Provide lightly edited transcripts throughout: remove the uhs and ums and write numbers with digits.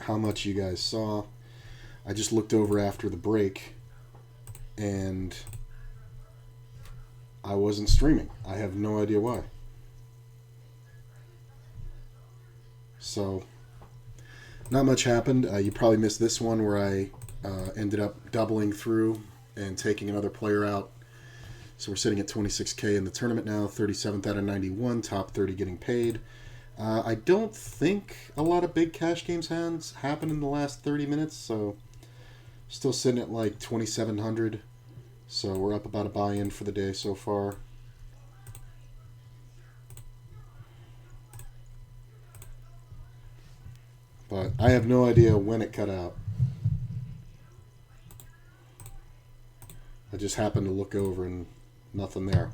how much you guys saw. I just looked over after the break, and I wasn't streaming. I have no idea why. So, not much happened. You probably missed this one where I ended up doubling through and taking another player out. So we're sitting at 26K in the tournament now, 37th out of 91, top 30 getting paid. I don't think a lot of big cash games happened in the last 30 minutes, so still sitting at like 2,700. So we're up about a buy-in for the day so far. But I have no idea when it cut out. I just happened to look over and nothing there.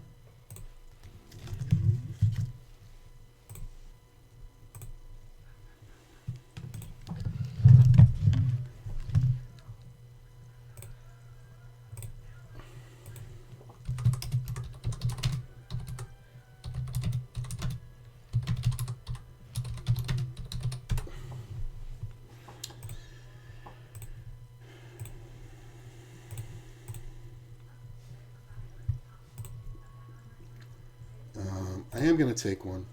I am going to take one.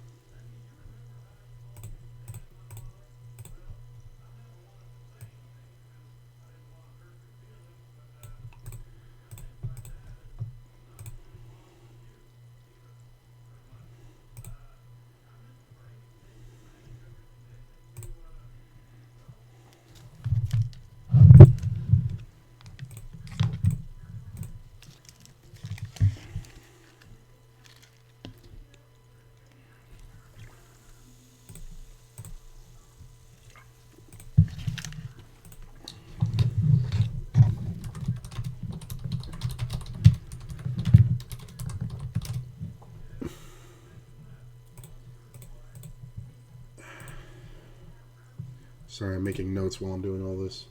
Sorry, I'm making notes while I'm doing all this.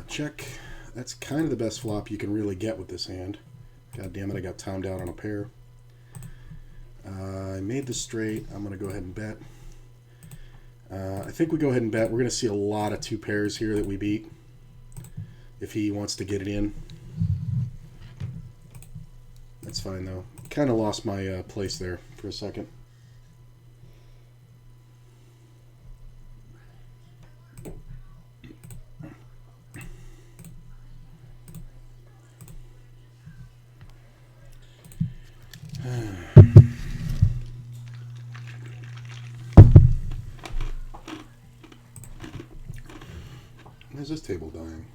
Check. That's kind of the best flop you can really get with this hand. God damn it, I got timed out on a pair. I made the straight. I'm going to go ahead and bet. I think we go ahead and bet. We're going to see a lot of two pairs here that we beat if he wants to get it in. That's fine, though. Kind of lost my place there for a second. Why is this table dying?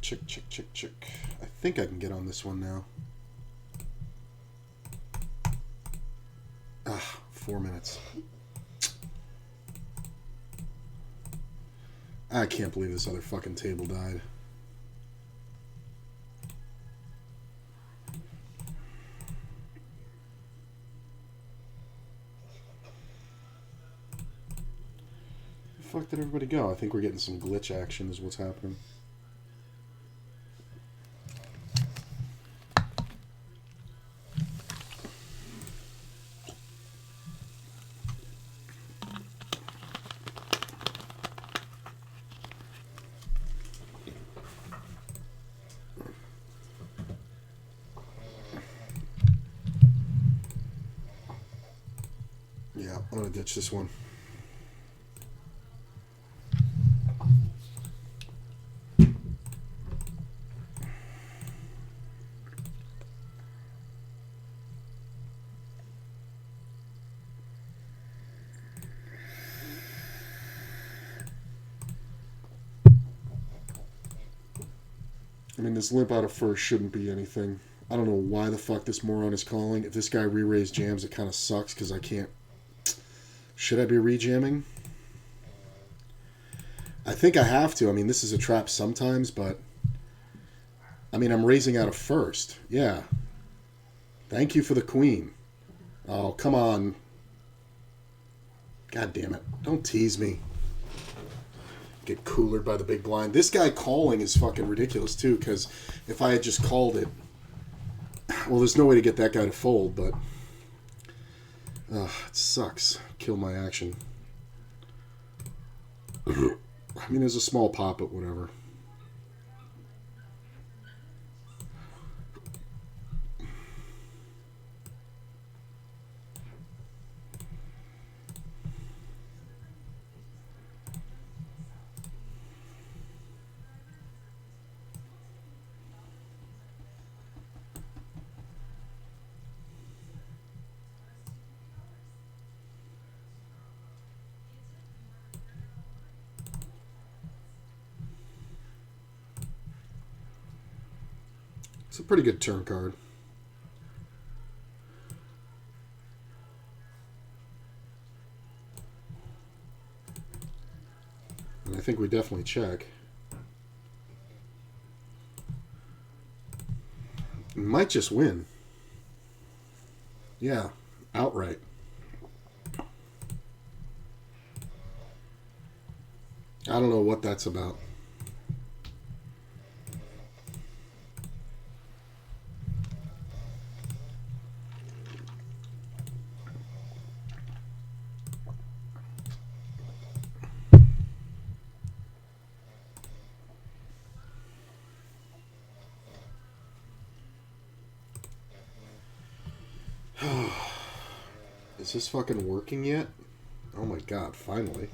Check, check, check, check. I think I can get on this one now. 4 minutes. I can't believe this other fucking table died. Where the fuck did everybody go? I think we're getting some glitch action is what's happening. Yeah. I'm going to ditch this one. I mean, this limp out of first shouldn't be anything. I don't know why the fuck this moron is calling. If this guy re-raised jams, it kind of sucks because I can't... Should I be re-jamming? I think I have to. I mean, this is a trap sometimes, but... I mean, I'm raising out of first. Yeah. Thank you for the queen. Oh, come on. God damn it. Don't tease me. Get coolered by the big blind. This guy calling is fucking ridiculous, too, because if I had just called it... Well, there's no way to get that guy to fold, but... it sucks. Kill my action. I mean, there's a small pop, but whatever. It's a pretty good turn card. And I think we definitely check. Might just win. Yeah, outright. I don't know what that's about. Is this fucking working yet? Oh my god, finally.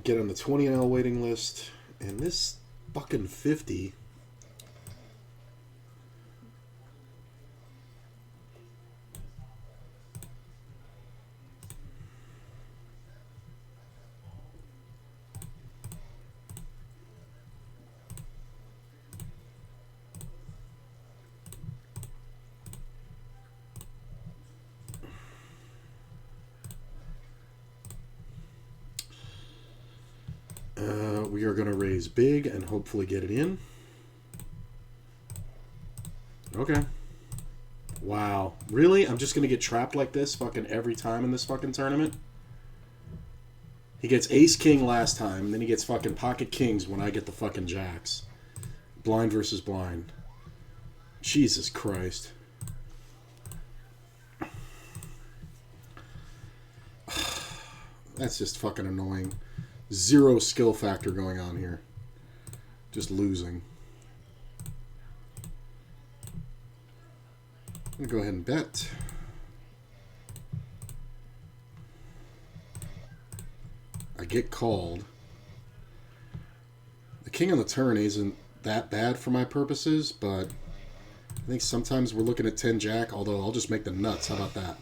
Get on the 20L waiting list, and this fucking 50. We are going to raise big and hopefully get it in. Okay. Wow. Really? I'm just going to get trapped like this fucking every time in this fucking tournament? He gets ace-king last time, and then he gets fucking pocket kings when I get the fucking jacks. Blind versus blind. Jesus Christ. That's just fucking annoying. Zero skill factor going on here. Just losing. I'm going to go ahead and bet. I get called. The king on the turn isn't that bad for my purposes, but I think sometimes we're looking at 10 jack, although I'll just make the nuts. How about that?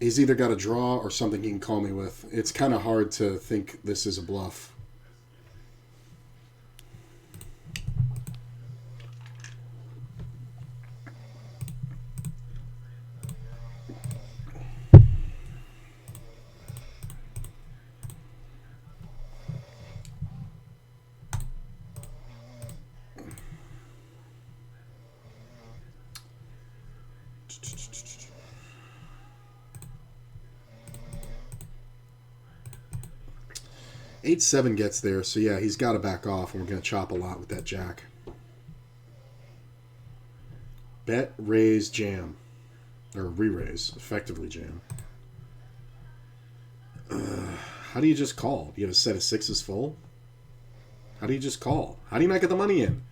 He's either got a draw or something he can call me with. It's kind of hard to think this is a bluff. 8-7 gets there, so yeah, he's got to back off, and we're going to chop a lot with that jack. Bet, raise, jam. Or re-raise. Effectively jam. How do you just call? Do you have a set of sixes full? How do you just call? How do you not get the money in?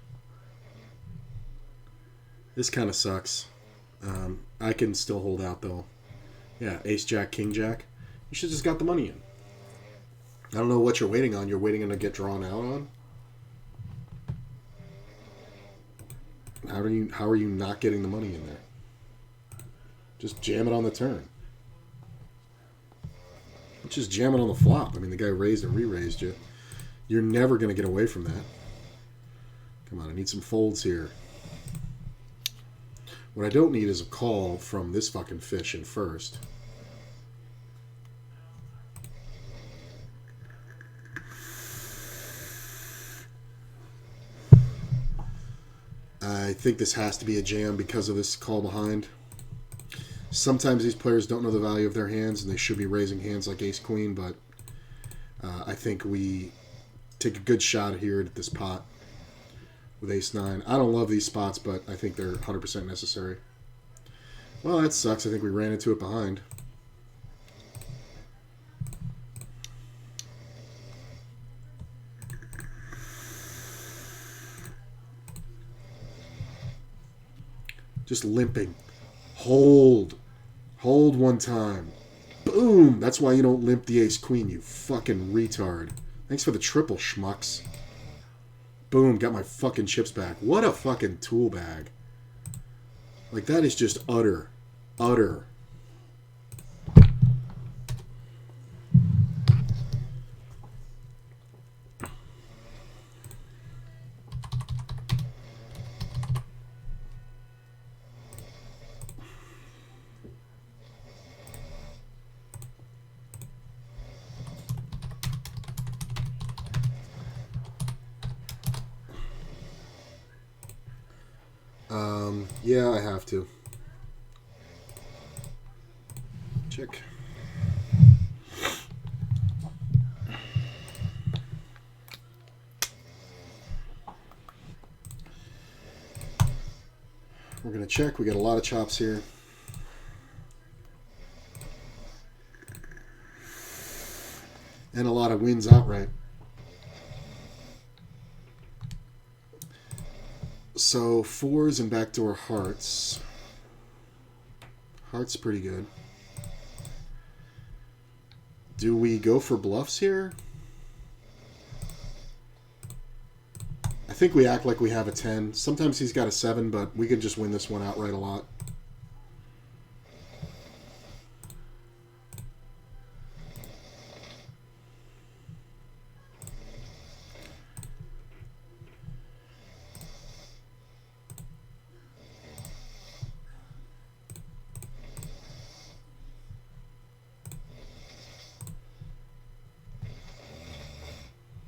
This kind of sucks. I can still hold out, though. Yeah, ace, jack, king, jack. You should just got the money in. I don't know what you're waiting on. You're waiting on to get drawn out on? How are you not getting the money in there? Just jam it on the turn. Just jam it on the flop. I mean, the guy raised and re-raised you. You're never going to get away from that. Come on, I need some folds here. What I don't need is a call from this fucking fish in first. I think this has to be a jam because of this call behind. Sometimes these players don't know the value of their hands, and they should be raising hands like ace-queen, but I think we take a good shot here at this pot with ace-9. I don't love these spots, but I think they're 100% necessary. Well, that sucks. I think we ran into it behind. Just limping. Hold. Hold one time. Boom! That's why you don't limp the ace-queen, you fucking retard. Thanks for the triple, schmucks. Boom, got my fucking chips back. What a fucking tool bag. Like, that is just utter. Utter. Yeah, I have to. Check. We're going to check. We got a lot of chops here. And a lot of wins outright. So, fours and backdoor hearts. Hearts pretty good. Do we go for bluffs here? I think we act like we have a 10. Sometimes he's got a 7, but we could just win this one outright a lot.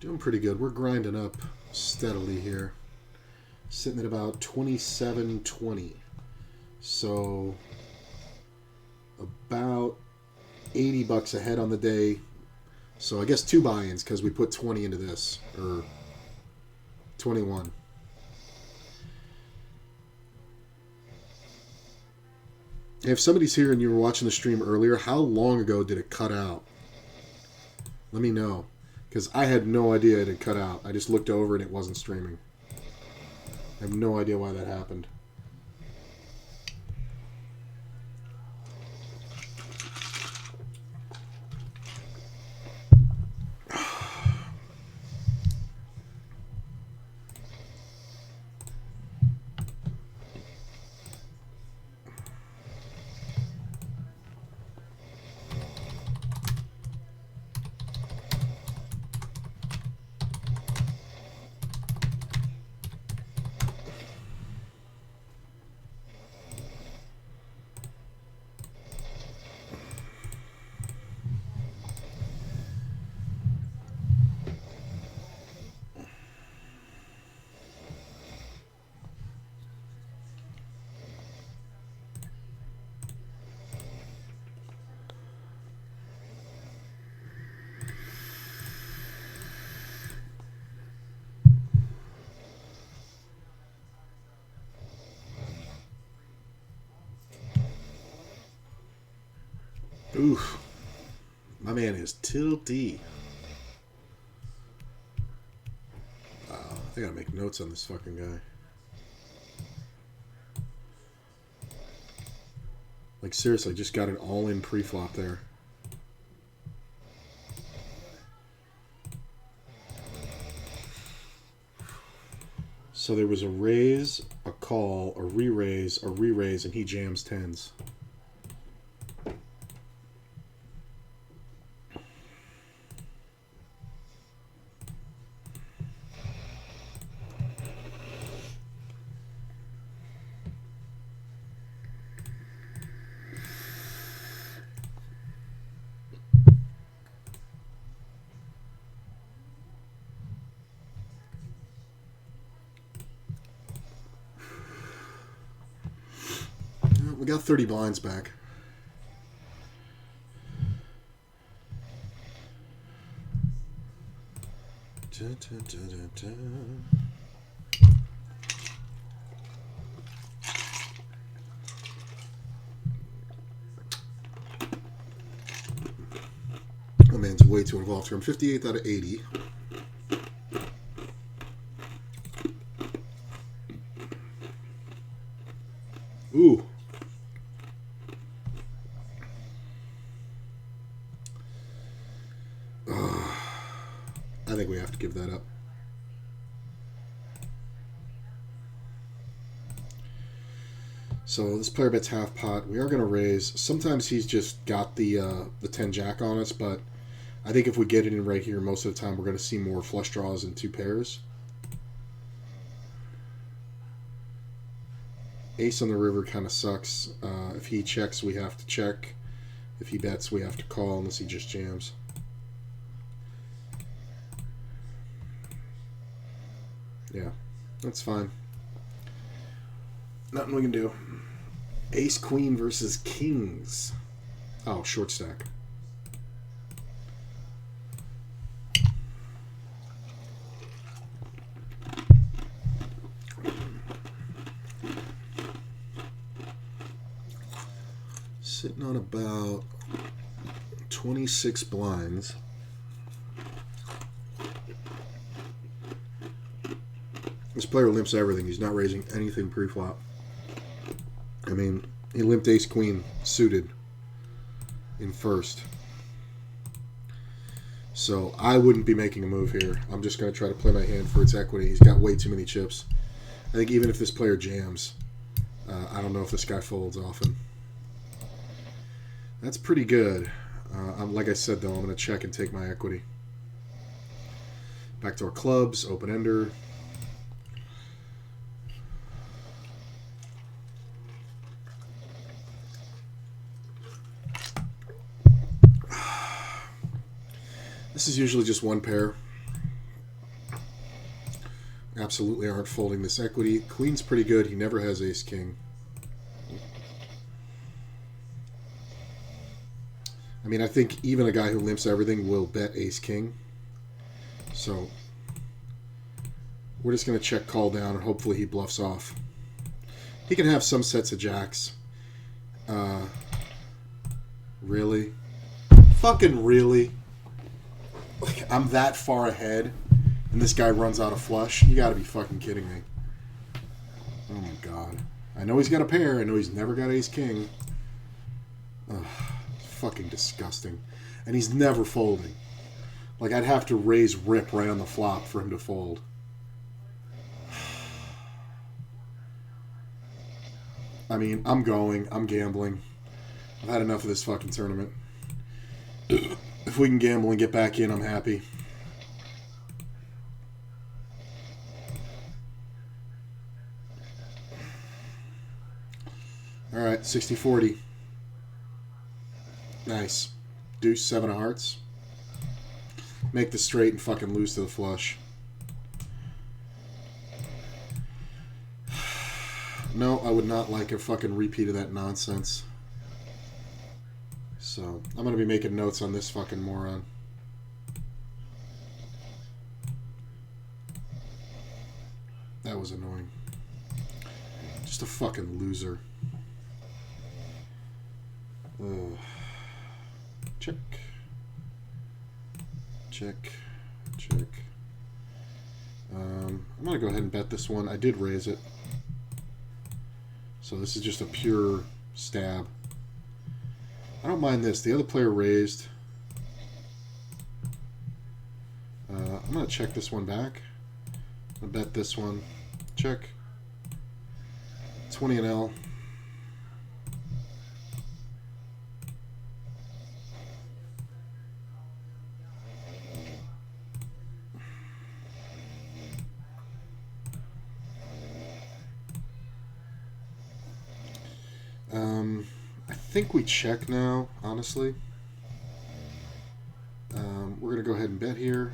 Doing pretty good. We're grinding up steadily here. Sitting at about 27.20. So about 80 bucks ahead on the day. So I guess 2 buy-ins because we put 20 into this. Or 21. If somebody's here and you were watching the stream earlier, how long ago did it cut out? Let me know. Because I had no idea it had cut out. I just looked over and it wasn't streaming. I have no idea why that happened. Oof. My man is tilty. Wow. I gotta make notes on this fucking guy. Like, seriously, just got an all-in pre-flop there. So there was a raise, a call, a re-raise, and he jams tens. We got 30 blinds back. Oh, man's way too involved here. I'm 58th out of 80. Ooh. I think we have to give that up. So this player bets half pot. We are going to raise. Sometimes he's just got the 10 jack on us, but I think if we get it in right here, most of the time we're going to see more flush draws and two pairs. Ace on the river kind of sucks. If he checks, we have to check. If he bets, we have to call unless he just jams. Yeah, that's fine. Nothing we can do. Ace, queen versus kings. Oh, short stack. Sitting on about 26 blinds. This player limps everything. He's not raising anything pre-flop. I mean, he limped ace-queen suited in first. So I wouldn't be making a move here. I'm just going to try to play my hand for its equity. He's got way too many chips. I think even if this player jams, I don't know if this guy folds often. That's pretty good. Like I said, though, I'm going to check and take my equity. Back to our clubs, open-ender. This is usually just one pair. Absolutely aren't folding this equity. Queen's pretty good. He never has ace-king. I mean, I think even a guy who limps everything will bet ace-king. So we're just going to check call down and hopefully he bluffs off. He can have some sets of jacks. Really? Fucking really? Like, I'm that far ahead and this guy runs out of flush? You gotta be fucking kidding me. Oh my god. I know he's got a pair. I know he's never got ace-king. Ugh, fucking disgusting. And he's never folding. Like, I'd have to raise rip right on the flop for him to fold. I mean, I'm gambling. I've had enough of this fucking tournament. If we can gamble and get back in, I'm happy. All right, 60-40. Nice. Deuce, 7 of hearts. Make the straight and fucking lose to the flush. No, I would not like a fucking repeat of that nonsense. So, I'm going to be making notes on this fucking moron. That was annoying. Just a fucking loser. Ugh. Check. Check. Check. I'm going to go ahead and bet this one. I did raise it. So this is just a pure stab. I don't mind this. The other player raised. I'm going to check this one back. I'm going to bet this one. Check. 20 and L. I think we check now, honestly. We're going to go ahead and bet here.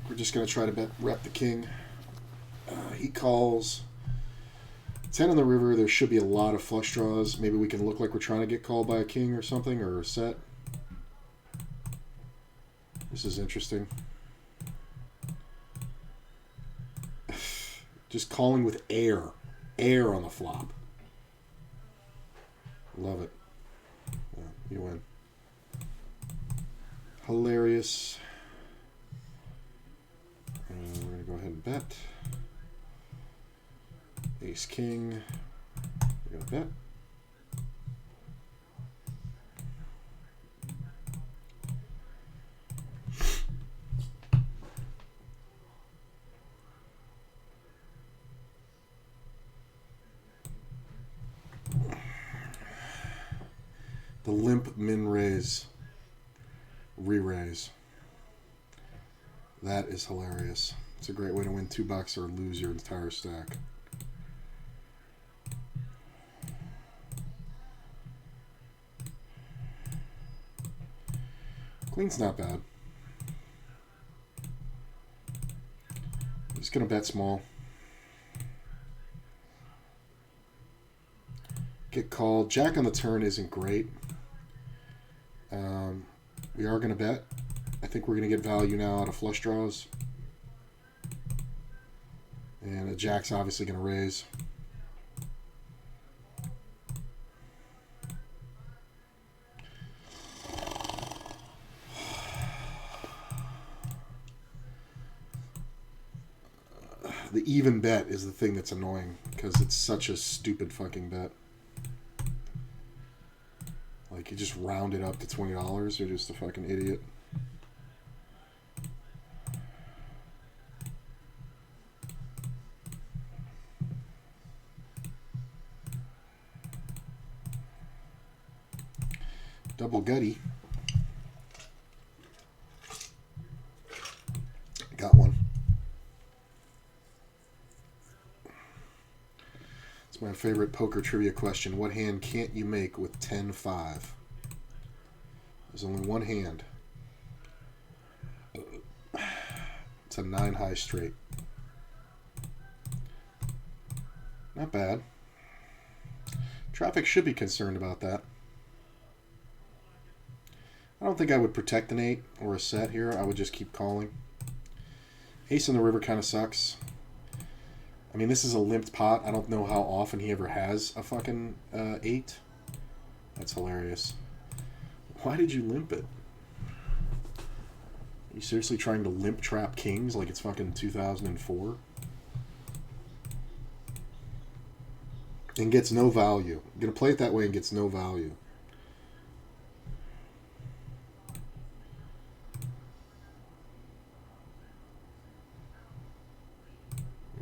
We're just going to try to rep the king. He calls. 10 on the river. There should be a lot of flush draws. Maybe we can look like we're trying to get called by a king or something, or a set. This is interesting. Just calling with air. Air on the flop. Love it. Yeah, you win. Hilarious. We're going to go ahead and bet. Ace king. We're going to bet. The limp min raise. Re-raise. That is hilarious. It's a great way to win $2 or lose your entire stack. Queen's not bad. He's going to bet small. Get called. Jack on the turn isn't great. We are going to bet. I think we're going to get value now out of flush draws. And a jack's obviously going to raise. The even bet is the thing that's annoying because it's such a stupid fucking bet. Like, you just round it up to $20. You're just a fucking idiot. Double gutty. Got one. My favorite poker trivia question. What hand can't you make with 10-5? There's only one hand. It's a 9 high straight. Not bad. Traffic should be concerned about that. I don't think I would protect an 8 or a set here. I would just keep calling. Ace on the river kind of sucks. I mean, this is a limped pot. I don't know how often he ever has a fucking 8. That's hilarious. Why did you limp it? Are you seriously trying to limp trap kings like it's fucking 2004? And gets no value. I'm going to play it that way and gets no value.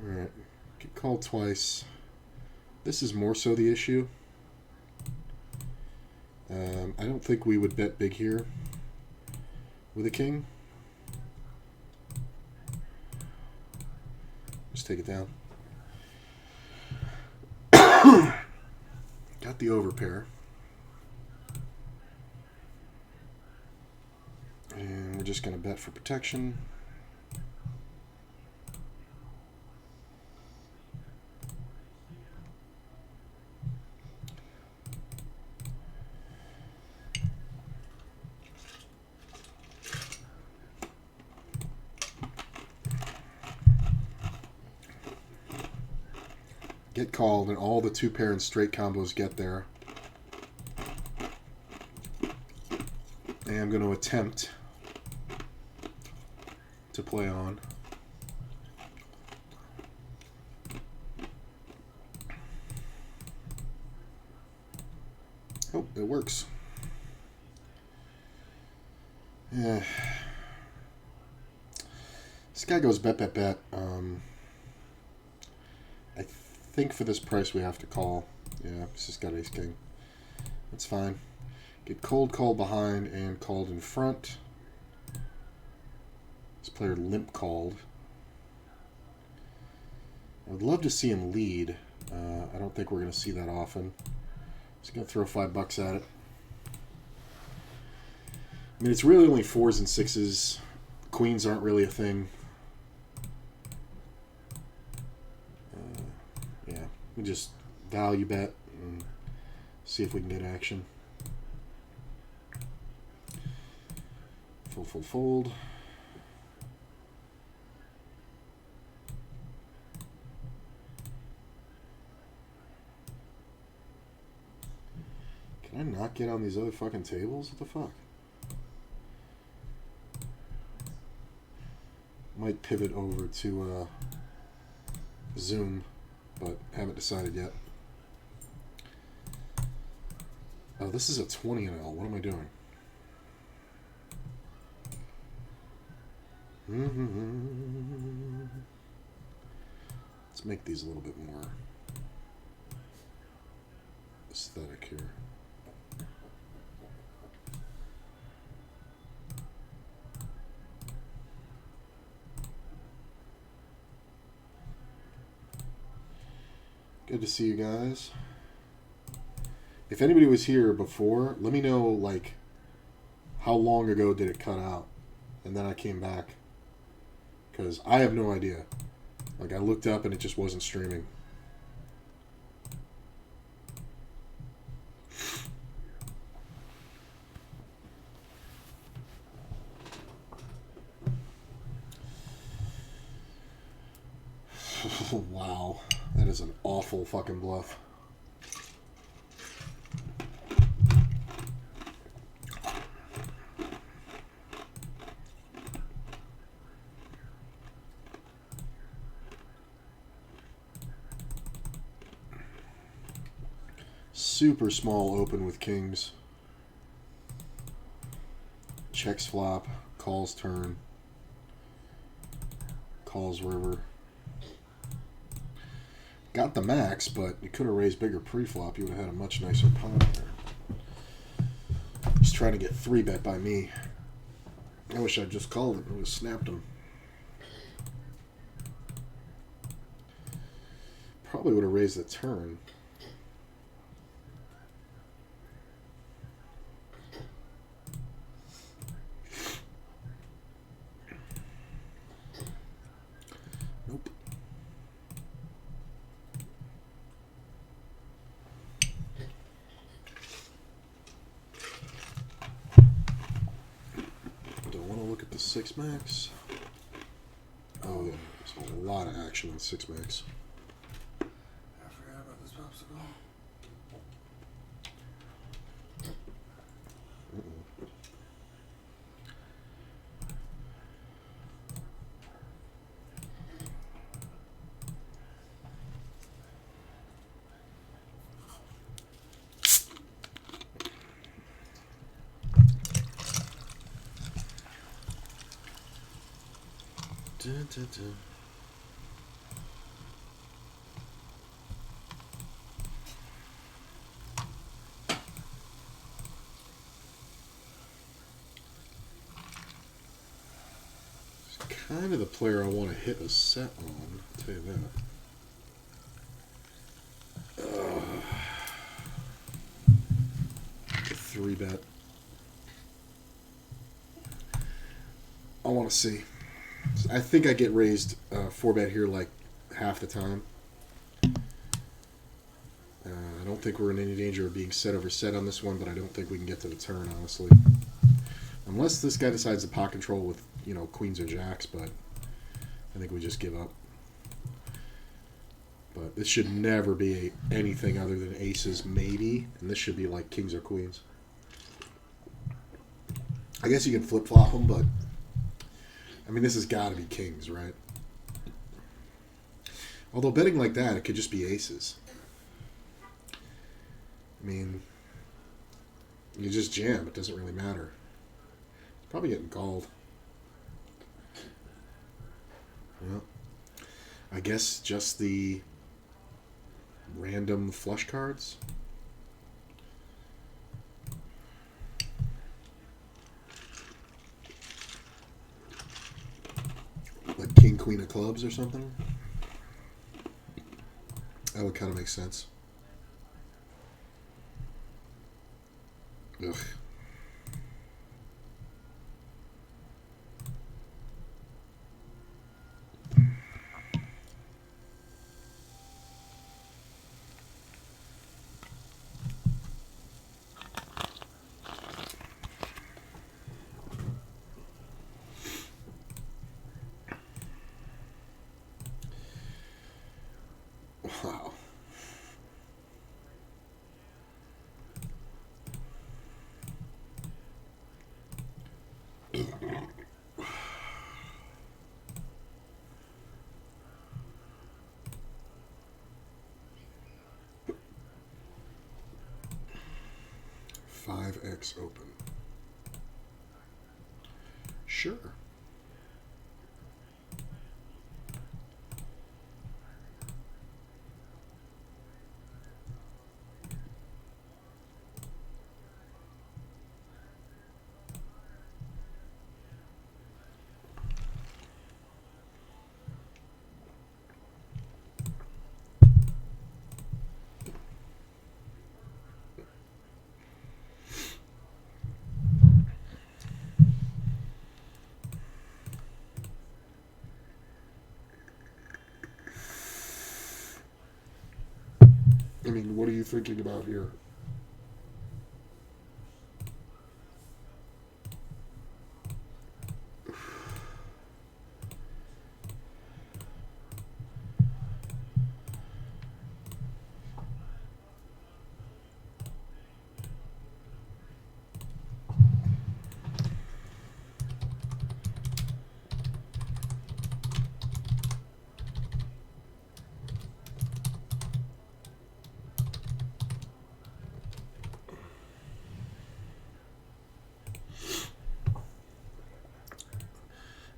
Alright. Get called twice. This is more so the issue. I don't think we would bet big here with a king. Just take it down. Got the overpair. And we're just going to bet for protection. Get called, and all the 2-pair and straight combos get there. And I'm going to attempt to play on. Oh, it works. Yeah. This guy goes bet, bet, bet. I think for this price we have to call. Yeah, he's just got ace king. That's fine. Get cold, called behind, and called in front. This player limp called. I would love to see him lead. I don't think we're going to see that often. Just going to throw $5 at it. I mean, it's really only 4s and 6s. Queens aren't really a thing. Yeah, we just value bet and see if we can get action. Fold, fold, fold. Can I not get on these other fucking tables? What the fuck? Might pivot over to Zoom, but haven't decided yet. Oh, this is a 20 and L. What am I doing? Let's make these a little bit more aesthetic here. Good to see you guys. If anybody was here before, let me know, like, how long ago did it cut out? And then I came back. Because I have no idea. Like, I looked up and it just wasn't streaming. Wow. That is an awful fucking bluff. Super small open with kings. Checks flop, calls turn, calls river. Got the max, but you could have raised bigger pre-flop. You would have had a much nicer pot there. He's trying to get 3-bet by me. I wish I'd just called him. I would have snapped him. Probably would have raised the turn. Nope. Don't want to look at the 6 max. Oh, yeah, there's a lot of action on 6 max. I forgot about this popsicle. Dun, dun, dun. It's kind of the player I want to hit a set on, I'll tell you that. A 3-bet. I want to see. I think I get raised 4-bet here like half the time. I don't think we're in any danger of being set over set on this one, but I don't think we can get to the turn, honestly. Unless this guy decides to pot control with, you know, queens or jacks, but I think we just give up. But this should never be anything other than aces, maybe. And this should be like kings or queens. I guess you can flip-flop them, but I mean, this has got to be kings, right? Although betting like that, it could just be aces. I mean, you just jam. It doesn't really matter. It's probably getting called. Well, I guess just the random flush cards. Like king, queen of clubs or something. That would kind of make sense. Ugh. Wow. $5X open. Sure. I mean, what are you thinking about here?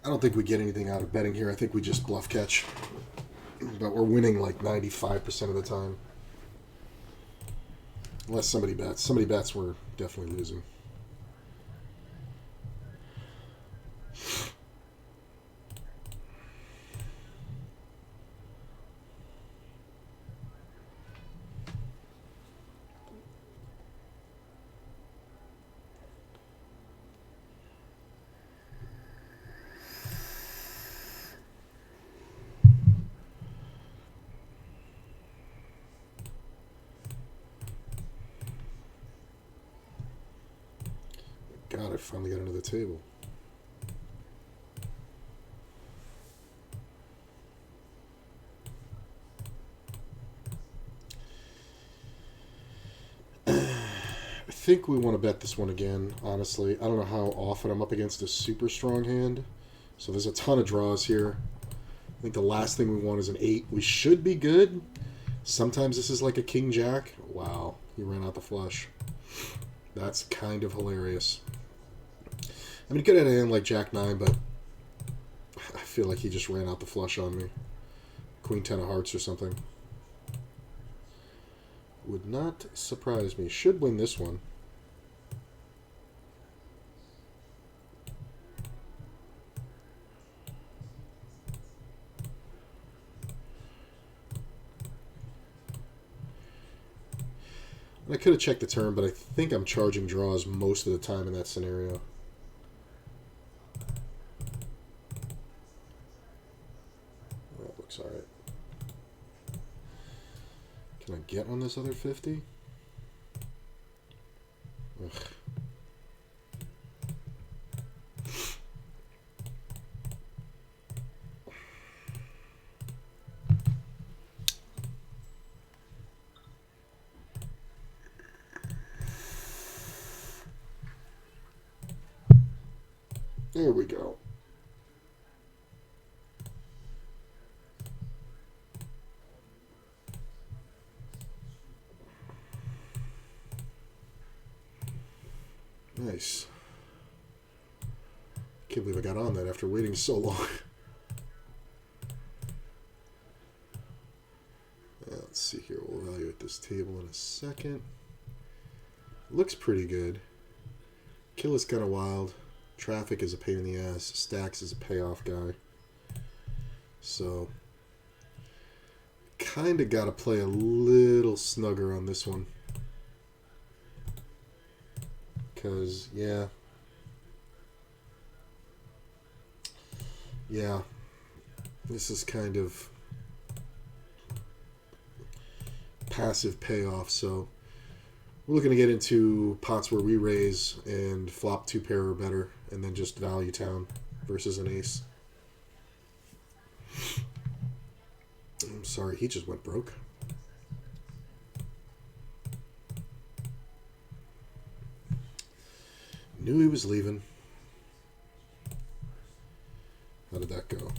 I don't think we get anything out of betting here. I think we just bluff catch. But we're winning like 95% of the time. Unless somebody bets. Somebody bets, we're definitely losing. God, I finally got another table. I think we want to bet this one again, honestly. I don't know how often I'm up against a super strong hand. So there's a ton of draws here. I think the last thing we want is an 8. We should be good. Sometimes this is like a king-jack. Wow, he ran out the flush. That's kind of hilarious. I mean, he could have had a hand like Jack-9, but I feel like he just ran out the flush on me. Queen-10 of hearts or something. Would not surprise me. Should win this one. I could have checked the turn, but I think I'm charging draws most of the time in that scenario. That looks alright. Can I get on this other 50? Ugh. There we go. Nice. Can't believe I got on that after waiting so long. Let's see here. We'll evaluate this table in a second. Looks pretty good. Kill is kind of wild. Traffic is a pain in the ass. Stacks is a payoff guy. So, kind of got to play a little snugger on this one. Because, yeah. Yeah. This is kind of passive payoff, so we're looking to get into pots where we raise and flop 2 pair or better, and then just value town versus an ace. I'm sorry, he just went broke. Knew he was leaving. How did that go?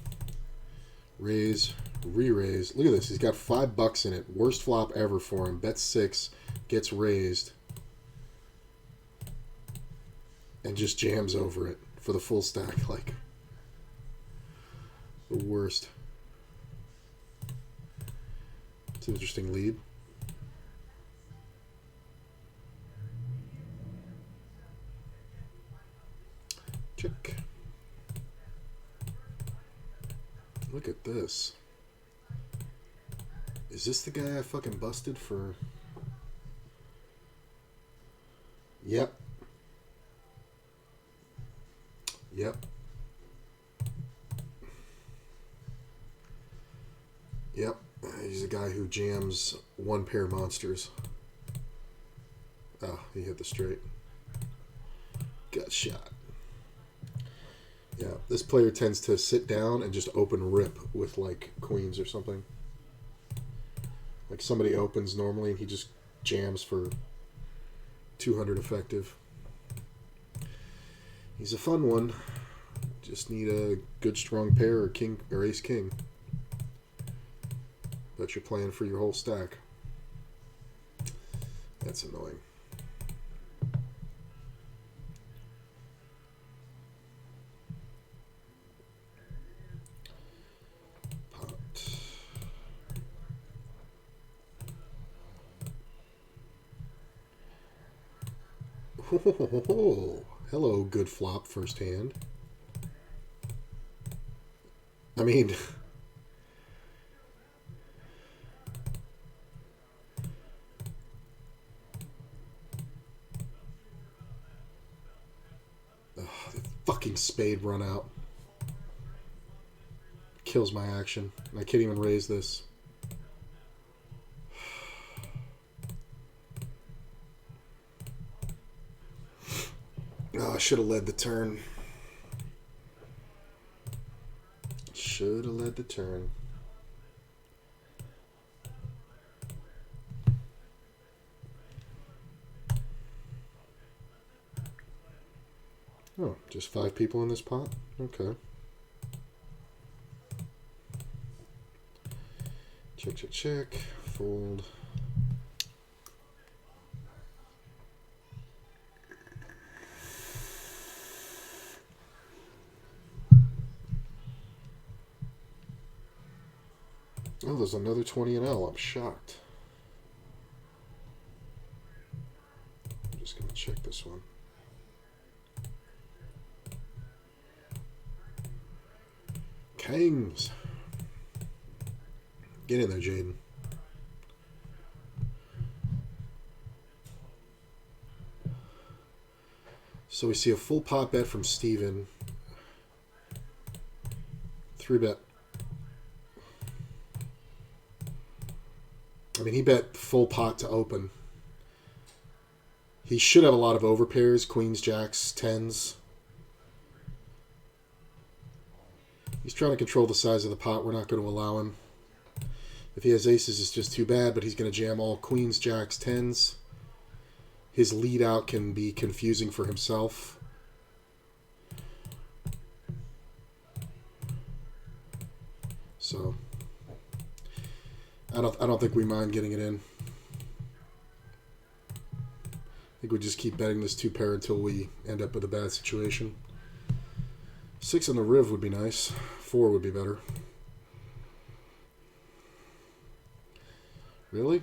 Raise, re-raise. Look at this. He's got $5 in it. Worst flop ever for him. Bet 6, gets raised, and just jams over it for the full stack. Like, the worst. It's an interesting lead. Check. Look at this. Is this the guy I fucking busted for? Yep. Yep. Yep. He's a guy who jams 1 pair monsters. Oh, he hit the straight. Got shot. Yeah, this player tends to sit down and just open rip with, like, queens or something. Like, somebody opens normally and he just jams for 200 effective. He's a fun one. Just need a good strong pair or king or ace king. But you're playing for your whole stack. That's annoying. Oh, hello, good flop first hand. I mean, the fucking spade run out. Kills my action. And I can't even raise this. Oh, I should have led the turn. Should have led the turn. Oh, just 5 people in this pot? Okay. Check, check, check. Fold. Oh, there's another 20 and L. I'm shocked. I'm just going to check this one. Kings. Get in there, Jaden. So we see a full pot bet from Steven. 3-bet. I mean, he bet full pot to open. He should have a lot of overpairs. Queens, jacks, tens. He's trying to control the size of the pot. We're not going to allow him. If he has aces, it's just too bad, but he's going to jam all queens, jacks, tens. His lead out can be confusing for himself. So I don't think we mind getting it in. I think we just keep betting this 2-pair until we end up with a bad situation. 6 on the riv would be nice. 4 would be better. Really?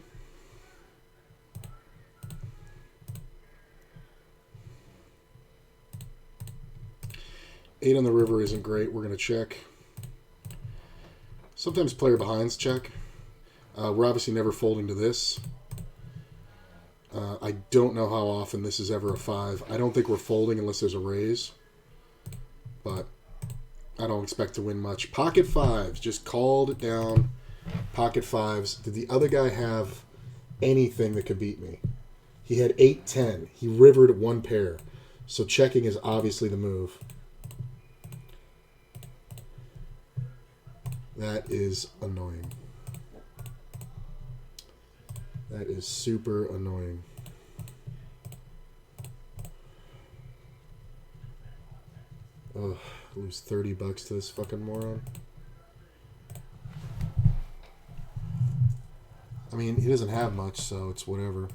Eight on the river isn't great. We're going to check. Sometimes player behinds check. We're obviously never folding to this. I don't know how often this is ever a 5. I don't think we're folding unless there's a raise. But I don't expect to win much. Pocket 5s. Just called it down. Pocket 5s. Did the other guy have anything that could beat me? He had 8-10. He rivered 1 pair. So checking is obviously the move. That is annoying. That is super annoying. Ugh, lose $30 to this fucking moron. I mean, he doesn't have much, so it's whatever.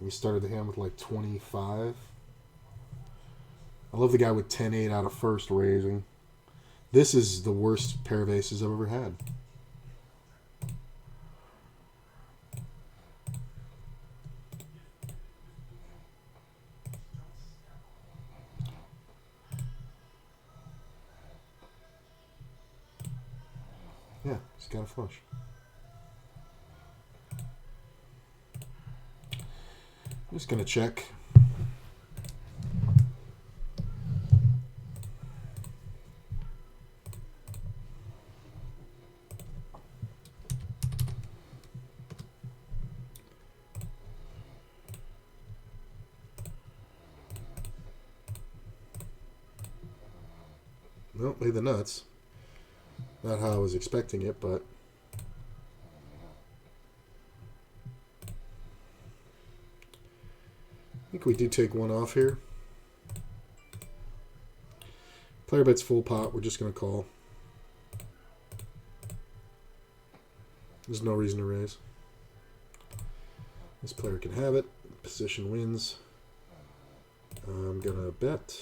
We started the hand with like 25. I love the guy with 10-8 out of first raising. This is the worst pair of aces I've ever had. Yeah, he's got a flush. I'm just going to check. Well, lay the nuts. Not how I was expecting it, but I think we do take one off here. Player bets full pot. We're just going to call. There's no reason to raise. This player can have it. Position wins. I'm going to bet.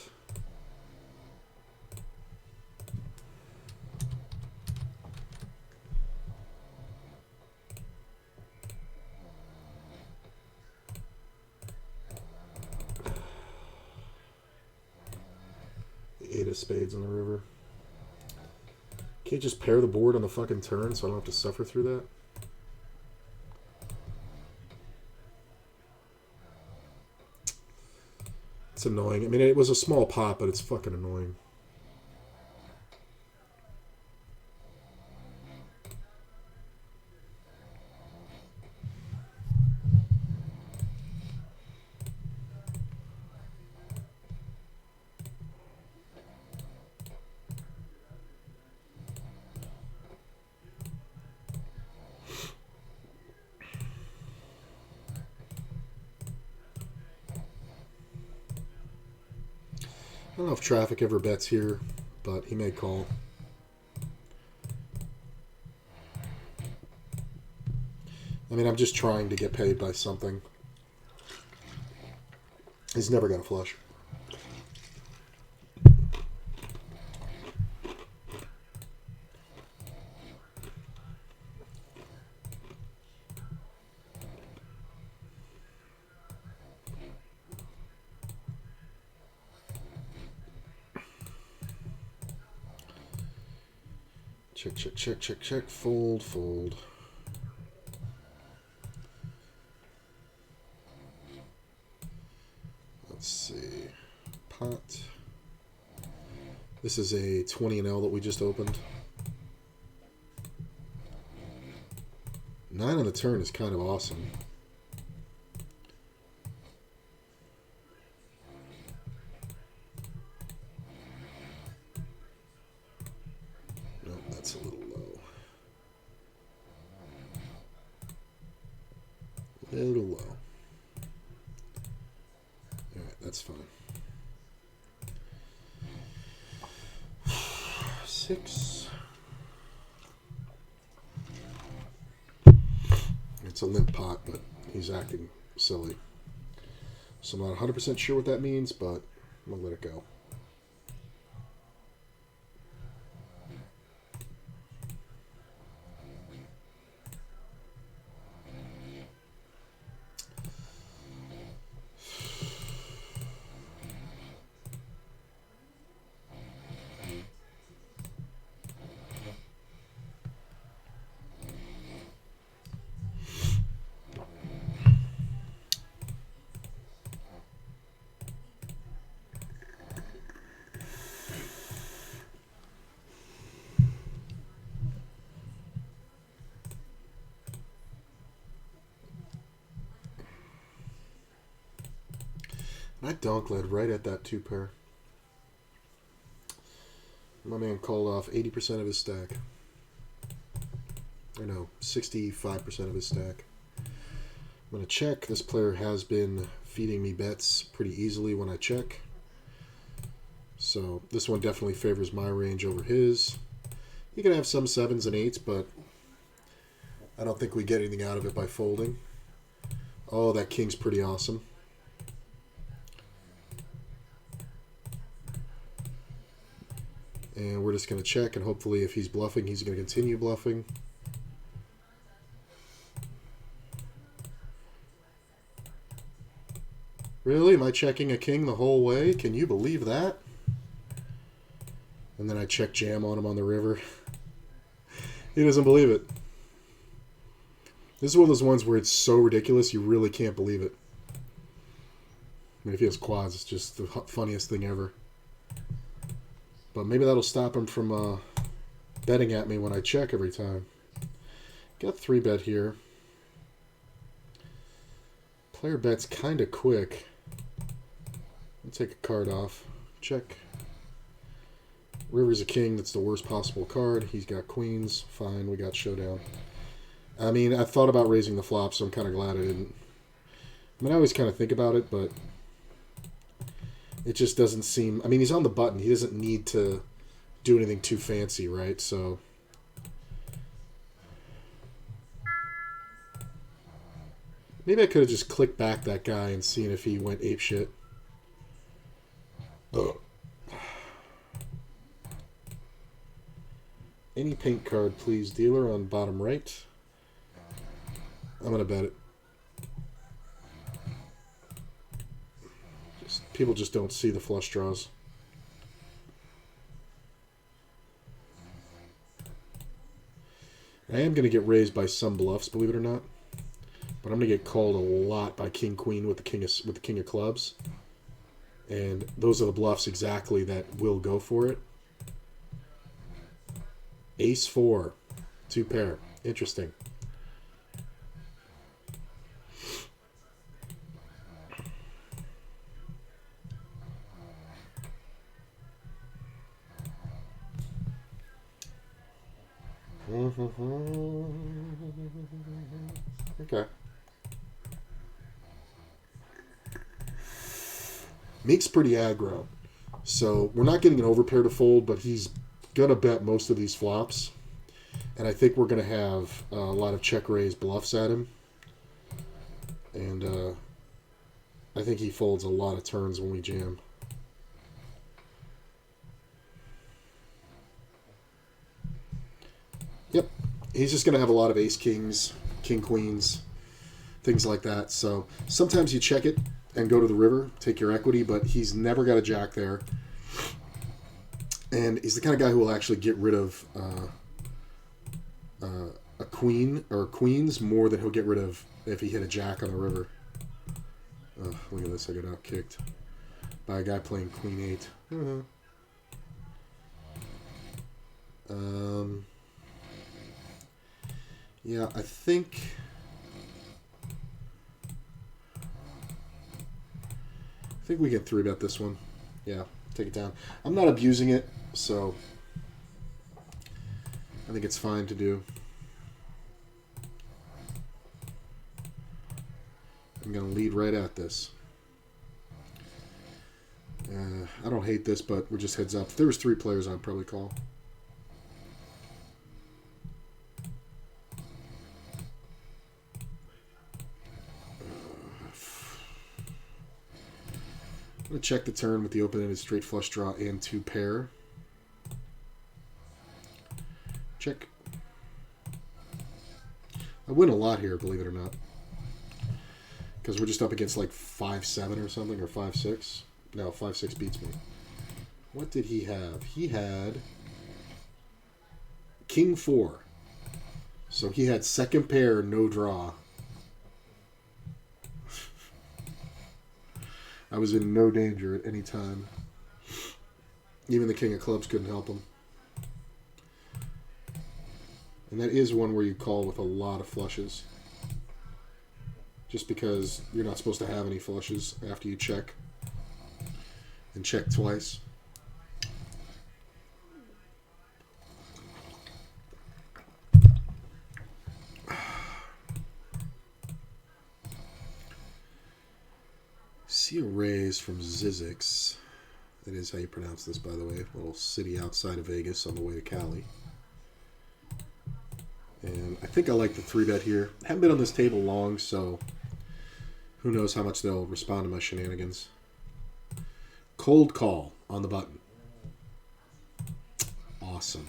The 8 of spades on the river. Can't just pair the board on the fucking turn so I don't have to suffer through that. It's annoying. I mean, it was a small pot, but it's fucking annoying. I don't know if traffic ever bets here, but he may call. I mean, I'm just trying to get paid by something. He's never got a flush. Check, check, check, check, check. Fold, fold. Let's see. Pot. This is a 20 and L that we just opened. 9 on the turn is kind of awesome. That's a little low. A little low. Alright, that's fine. 6. It's a limp pot, but he's acting silly. So I'm not 100% sure what that means, but I'm going to let it go. I donk led right at that 2 pair. My man called off 80% of his stack. Or no, 65% of his stack. I'm going to check. This player has been feeding me bets pretty easily when I check. So this one definitely favors my range over his. You can have some 7s and 8s, but I don't think we get anything out of it by folding. Oh, that king's pretty awesome. And we're just going to check, and hopefully if he's bluffing, he's going to continue bluffing. Really? Am I checking a king the whole way? Can you believe that? And then I check jam on him on the river. He doesn't believe it. This is one of those ones where it's so ridiculous you really can't believe it. I mean, if he has quads, it's just the funniest thing ever. But maybe that'll stop him from betting at me when I check every time. Got 3-bet here. Player bet's kind of quick. I'll take a card off. Check. River's a king. That's the worst possible card. He's got queens. Fine, we got showdown. I mean, I thought about raising the flop, so I'm kind of glad I didn't. I mean, I always kind of think about it, but it just doesn't seem... I mean, he's on the button. He doesn't need to do anything too fancy, right? So... maybe I could have just clicked back that guy and seen if he went apeshit. Any pink card, please, dealer, on bottom right. I'm going to bet it. People just don't see the flush draws. I am going to get raised by some bluffs, believe it or not. But I'm going to get called a lot by king queen with the king of clubs. And those are the bluffs exactly that will go for it. Ace 4, 2 pair. Interesting. Okay. Meek's pretty aggro. So we're not getting an overpair to fold, but he's going to bet most of these flops. And I think we're going to have a lot of check-raise bluffs at him. And I think he folds a lot of turns when we jam. Yep. He's just going to have a lot of ace-kings, king-queens, things like that. So sometimes you check it and go to the river, take your equity, but he's never got a jack there. And he's the kind of guy who will actually get rid of a queen or queens more than he'll get rid of if he hit a jack on the river. Oh, look at this, I got out-kicked by a guy playing queen 8. Yeah, I think we can 3-bet this one. Yeah, take it down. I'm not abusing it, so I think it's fine to do. I'm going to lead right at this. I don't hate this, but we're just heads up. If there was 3 players, I'd probably call. I'm going to check the turn with the open-ended straight flush draw and 2 pair. Check. I win a lot here, believe it or not. Because we're just up against like 5-7 or something, or 5-6. No, 5-6 beats me. What did he have? He had King 4. So he had second pair, no draw. I was in no danger at any time. Even the King of Clubs couldn't help him. And that is one where you call with a lot of flushes. Just because you're not supposed to have any flushes after you check. And check twice. See a raise from Zizix. That is how you pronounce this, by the way. A little city outside of Vegas on the way to Cali. And I think I like the 3-bet here. Haven't been on this table long, so who knows how much they'll respond to my shenanigans. Cold call on the button. Awesome.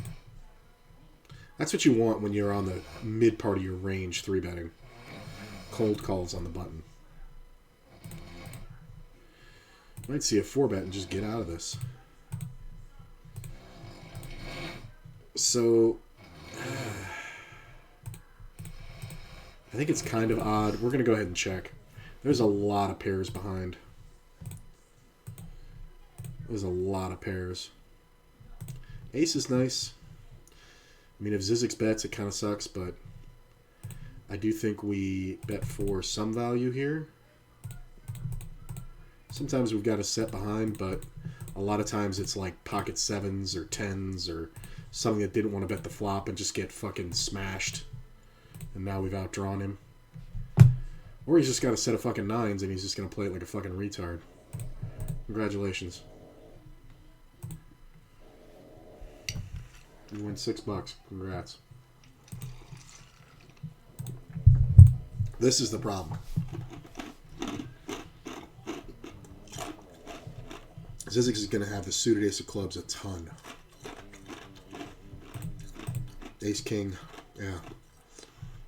That's what you want when you're on the mid part of your range 3-betting. Cold calls on the button. Might see a 4-bet and just get out of this. So I think it's kind of odd. We're going to go ahead and check. There's a lot of pairs behind. There's a lot of pairs. Ace is nice. I mean, if Zizix bets, it kind of sucks, but I do think we bet for some value here. Sometimes we've got a set behind, but a lot of times it's like pocket 7s or 10s or something that didn't want to bet the flop and just get fucking smashed. And now we've outdrawn him. Or he's just got a set of fucking 9s and he's just going to play it like a fucking retard. Congratulations. You win $6. Congrats. This is the problem. Zizix is going to have the suited ace of clubs a ton. Ace king. Yeah.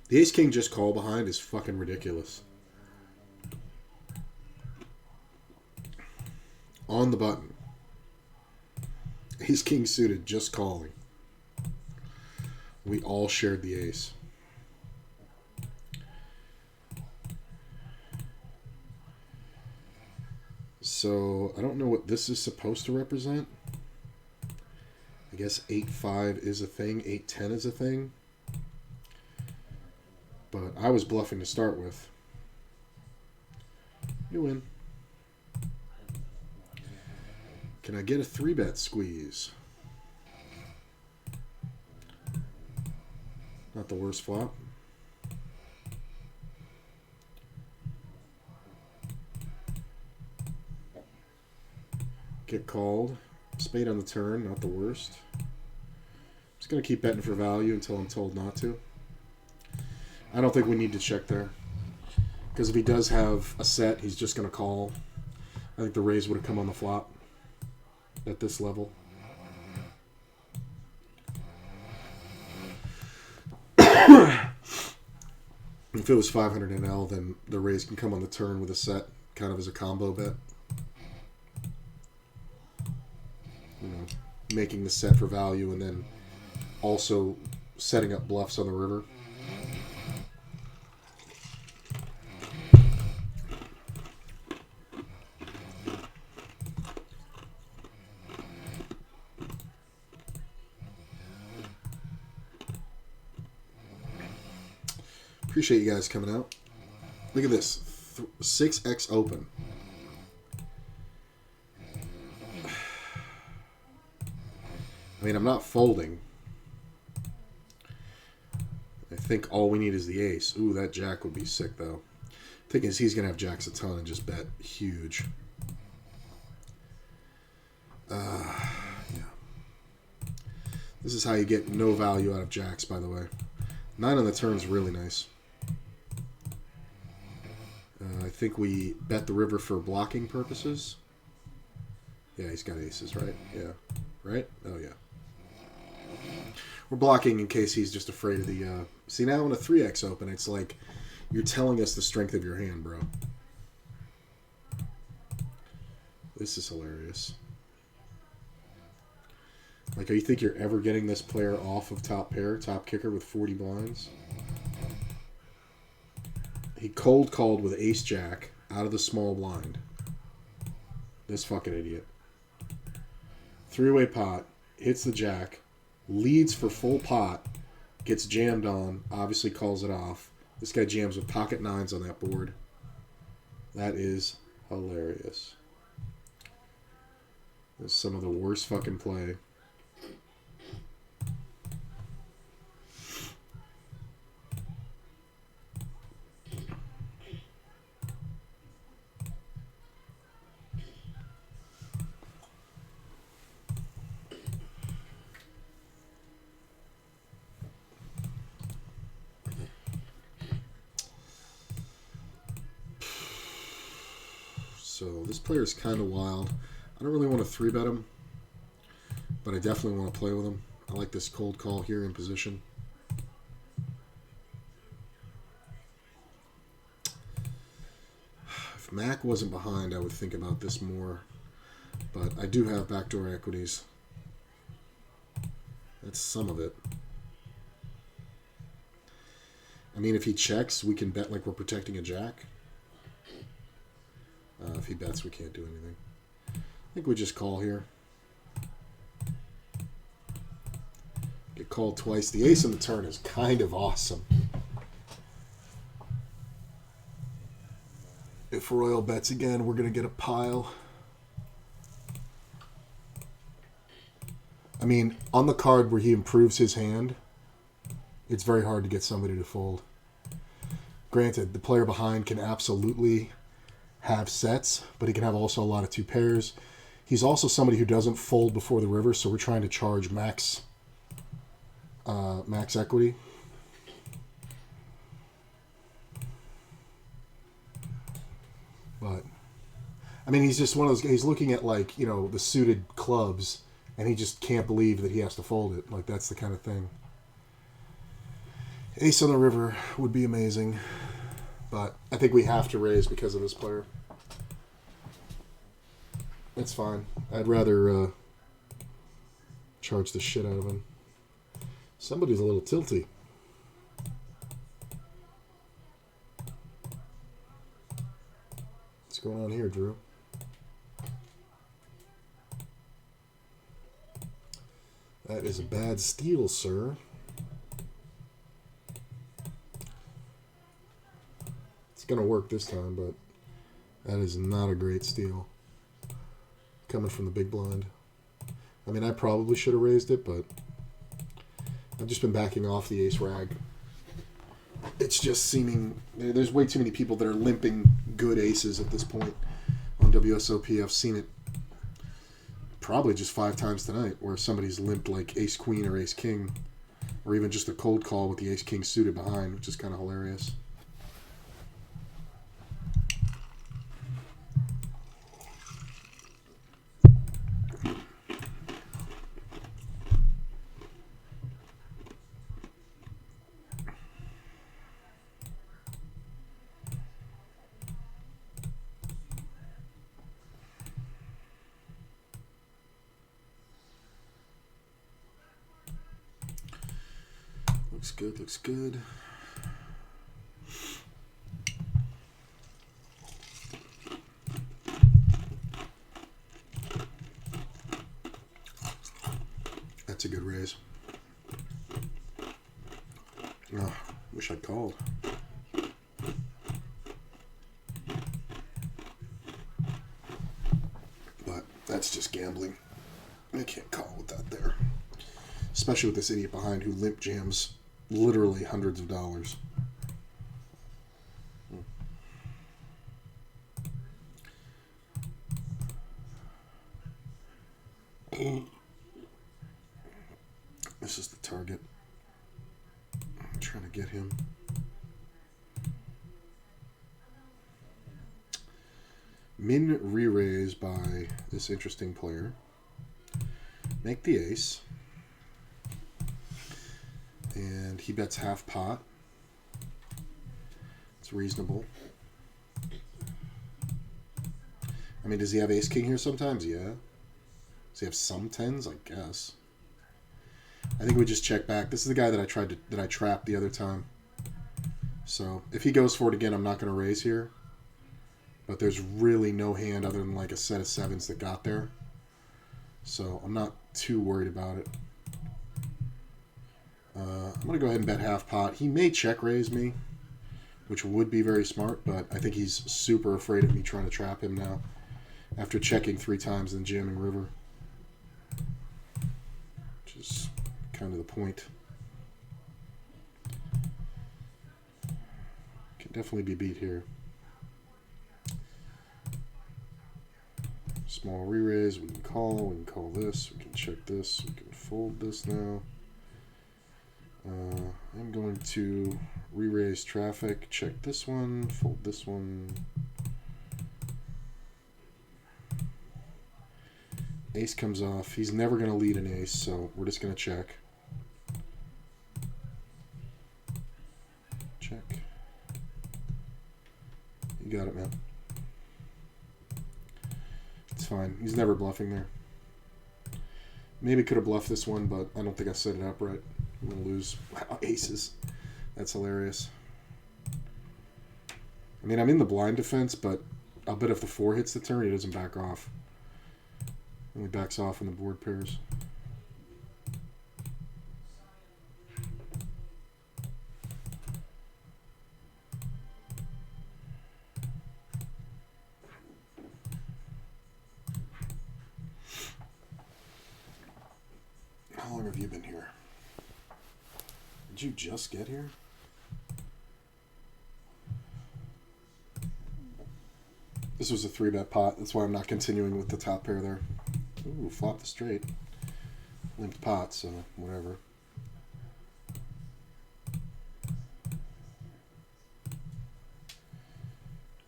The ace king just call behind is fucking ridiculous. On the button. Ace king suited just calling. We all shared the ace. So I don't know what this is supposed to represent. I guess 8-5 is a thing. 8-10 is a thing. But I was bluffing to start with. You win. Can I get a 3-bet squeeze? Not the worst flop. Get called. Spade on the turn, not the worst. Just going to keep betting for value until I'm told not to. I don't think we need to check there. Because if he does have a set, he's just going to call. I think the raise would have come on the flop at this level. If it was 500 NL, then the raise can come on the turn with a set, kind of as a combo bet. You know, making the set for value and then also setting up bluffs on the river. Appreciate you guys coming out. Look at this. 6x open. I mean, I'm not folding. I think all we need is the ace. Ooh, that jack would be sick, though. Thing is, he's going to have jacks a ton and just bet huge. Yeah. This is how you get no value out of jacks, by the way. 9 on the turn is really nice. I think we bet the river for blocking purposes. Yeah, he's got aces, right? Yeah. Right? Oh, yeah. We're blocking in case he's just afraid of the... See, now in a 3x open, it's like you're telling us the strength of your hand, bro. This is hilarious. Like, you think you're ever getting this player off of top pair, top kicker with 40 blinds? He cold called with ace-jack out of the small blind. This fucking idiot. Three-way pot, hits the jack, leads for full pot, gets jammed on, obviously calls it off. This guy jams with pocket nines on that board. That is hilarious. This is some of the worst fucking play. So this player is kind of wild. I don't really want to 3-bet him, but I definitely want to play with him. I like this cold call here in position. If Mac wasn't behind, I would think about this more, but I do have backdoor equities. That's some of it. I mean, if he checks, we can bet like we're protecting a jack. If he bets, we can't do anything. I think we just call here. Get called twice. The ace on the turn is kind of awesome. If Royal bets again, we're going to get a pile. I mean, on the card where he improves his hand, it's very hard to get somebody to fold. Granted, the player behind can absolutely have sets, but he can have also a lot of two pairs. He's also somebody who doesn't fold before the river, so we're trying to charge max equity. But I mean, he's just one of those guys. He's looking at, like, you know, the suited clubs, and he just can't believe that he has to fold it. Like, that's the kind of thing. Ace on the river would be amazing, but I think we have to raise because of this player. It's fine. I'd rather charge the shit out of him. Somebody's a little tilty. What's going on here, Drew? That is a bad steal, sir. It's going to work this time, but that is not a great steal. Coming from the big blind. I mean, I probably should have raised it, but I've just been backing off the ace rag. It's just seeming... There's way too many people that are limping good aces at this point on WSOP. I've seen it probably just 5 times tonight, where somebody's limped like ace-queen or ace-king, or even just a cold call with the ace-king suited behind, which is kind of hilarious. Looks good, looks good. That's a good raise. Oh, wish I'd called. But that's just gambling. I can't call with that there. Especially with this idiot behind who limp jams literally hundreds of dollars. This is the target. I'm trying to get him. Min re-raise by this interesting player. Make the ace. And he bets half pot. It's reasonable. I mean, does he have ace king here sometimes? Yeah. Does he have some tens? I guess. I think we just check back. This is the guy that I trapped the other time. So if he goes for it again, I'm not going to raise here. But there's really no hand other than like a set of sevens that got there. So I'm not too worried about it. I'm going to go ahead and bet half pot. He may check raise me, which would be very smart, but I think he's super afraid of me trying to trap him now after checking 3 times and jamming river, which is kind of the point. Can definitely be beat here. Small re-raise, we can call this, we can check this, we can fold this now. I'm going to re-raise traffic, check this one, fold this one. Ace comes off. He's never going to lead an ace, so we're just going to check. Check. You got it, man. It's fine. He's never bluffing there. Maybe could have bluffed this one, but I don't think I set it up right. I'm going to lose. Wow, aces. That's hilarious. I mean, I'm in the blind defense, but I'll bet if the 4 hits the turn, he doesn't back off. Only backs off when the board pairs. How long have you been here? Did you just get here? This was a 3-bet pot. That's why I'm not continuing with the top pair there. Ooh, flop the straight. Limped pot, so whatever.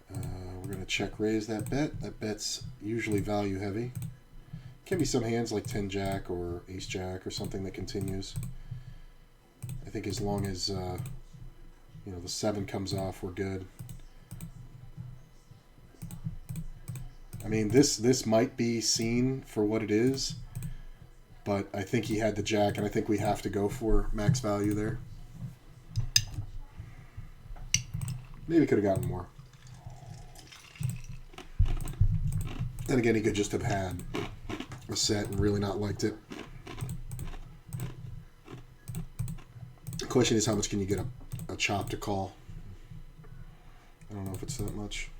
We're going to check raise that bet. That bet's usually value heavy. Can be some hands like 10-jack or ace-jack or something that continues. I think as long as you know, the 7 comes off, we're good. I mean, this might be seen for what it is, but I think he had the jack, and I think we have to go for max value there. Maybe could have gotten more. Then again, he could just have had a set and really not liked it. The question is, how much can you get a chop to call? I don't know if it's that much.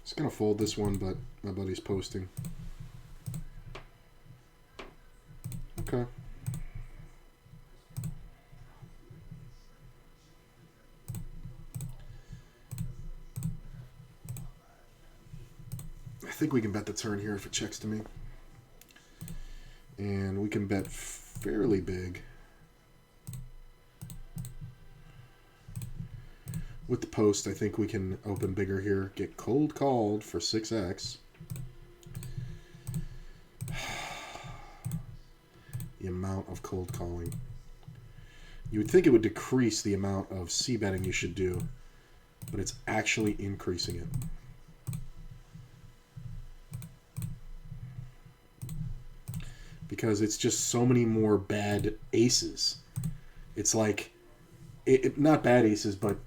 Just gonna fold this one, but my buddy's posting. Okay. I think we can bet the turn here if it checks to me. And we can bet fairly big. With the post, I think we can open bigger here. Get cold called for 6x. The amount of cold calling. You would think it would decrease the amount of c-betting you should do, but it's actually increasing it. Because it's just so many more bad aces. It's like, not bad aces, but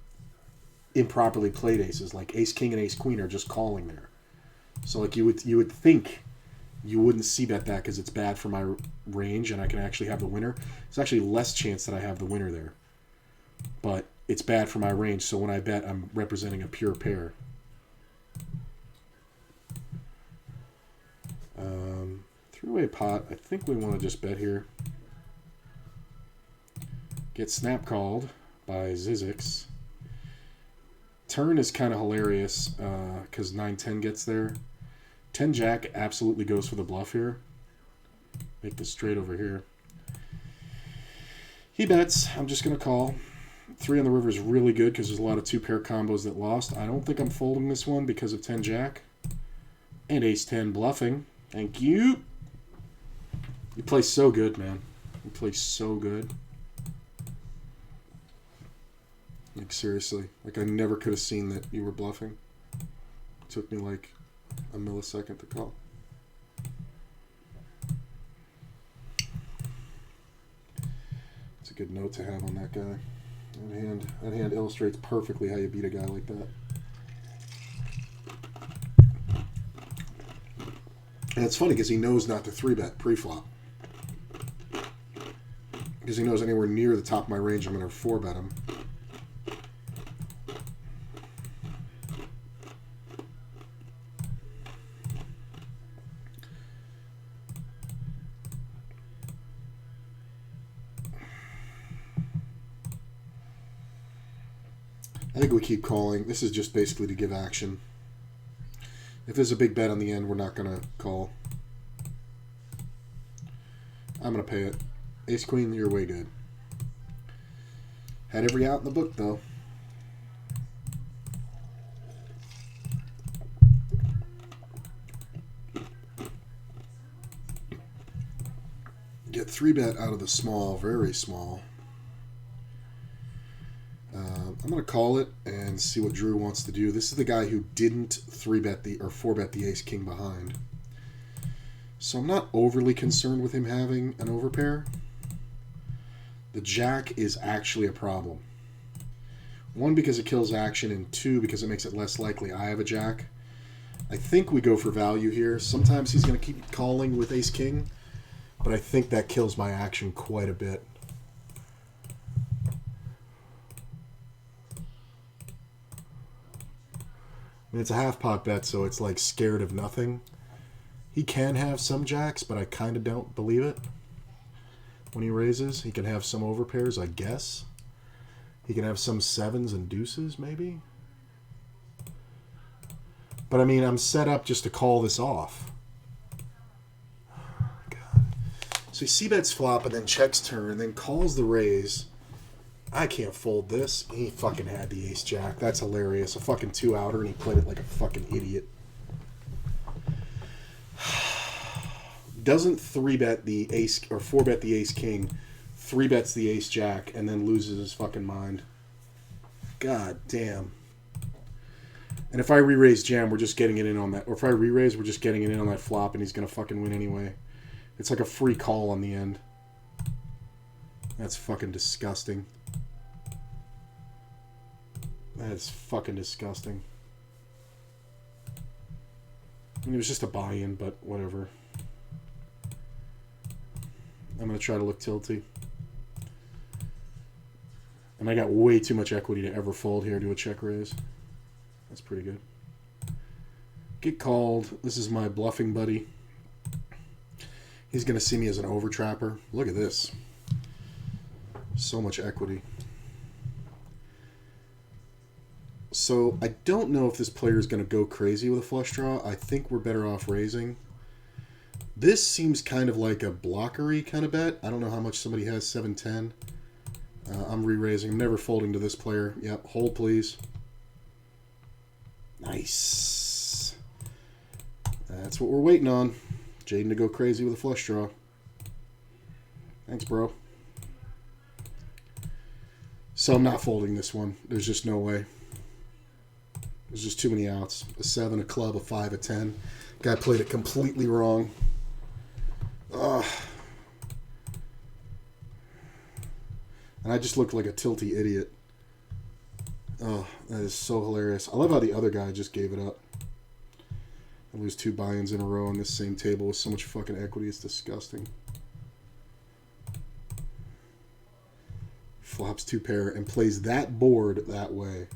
improperly played aces, like ace king and ace queen are just calling there. So like you would think you wouldn't c-bet that because it's bad for my range and I can actually have the winner. It's actually less chance that I have the winner there, but it's bad for my range. So when I bet, I'm representing a pure pair. Three-way pot. I think we want to just bet here. Get snap called by Zizix. Turn is kind of hilarious because 9-10 gets there. 10-jack absolutely goes for the bluff here. Make this straight over here. He bets. I'm just going to call. 3 on the river is really good because there's a lot of 2-pair combos that lost. I don't think I'm folding this one because of 10 jack. And ace 10 bluffing. Thank you. You play so good, man. You play so good. Like, seriously. Like, I never could have seen that you were bluffing. It took me like a millisecond to call. It's a good note to have on that guy. That hand illustrates perfectly how you beat a guy like that. And it's funny because he knows not to 3-bet pre-flop. Because he knows anywhere near the top of my range, I'm going to 4-bet him. I think we keep calling. This is just basically to give action. If there's a big bet on the end, we're not going to call. I'm going to pay it. Ace Queen, you're way good. Had every out in the book, though. Get 3-bet out of the small, very small. I'm going to call it and see what Drew wants to do. This is the guy who didn't 3-bet or 4-bet the ace king behind. So I'm not overly concerned with him having an overpair. The jack is actually a problem. 1, because it kills action, and 2, because it makes it less likely I have a jack. I think we go for value here. Sometimes he's going to keep calling with ace king, but I think that kills my action quite a bit. I mean, it's a half-pot bet, so it's like scared of nothing. He can have some jacks, but I kind of don't believe it. When he raises, he can have some overpairs, I guess. He can have some 7s and deuces, maybe. But, I mean, I'm set up just to call this off. God. So he c-bets flop and then checks turn, and then calls the raise. I can't fold this. He fucking had the ace-jack. That's hilarious. A fucking 2-outer, and he played it like a fucking idiot. Doesn't 3-bet the ace, or 4-bet the ace-king, 3-bets the ace-jack, and then loses his fucking mind. God damn. And if I re-raise jam, we're just getting it in on that. Or if I re-raise, we're just getting it in on that flop, and he's going to fucking win anyway. It's like a free call on the end. That's fucking disgusting. That's fucking disgusting. I mean, it was just a buy-in, but whatever. I'm going to try to look tilty. And I got way too much equity to ever fold here to a check raise. That's pretty good. Get called. This is my bluffing buddy. He's going to see me as an overtrapper. Look at this. So much equity. So I don't know if this player is going to go crazy with a flush draw. I think we're better off raising. This seems kind of like a blockery kind of bet. I don't know how much somebody has 7-10. I'm re-raising. I'm never folding to this player. Yep, hold please. Nice. That's what we're waiting on. Jaden to go crazy with a flush draw. Thanks, bro. So I'm not folding this one. There's just no way. There's just too many outs. A 7, a club, a 5, a 10. Guy played it completely wrong. Ugh. And I just looked like a tilty idiot. Oh, that is so hilarious. I love how the other guy just gave it up. I lose 2 buy-ins in a row on this same table with so much fucking equity. It's disgusting. Flops 2 pair and plays that board that way.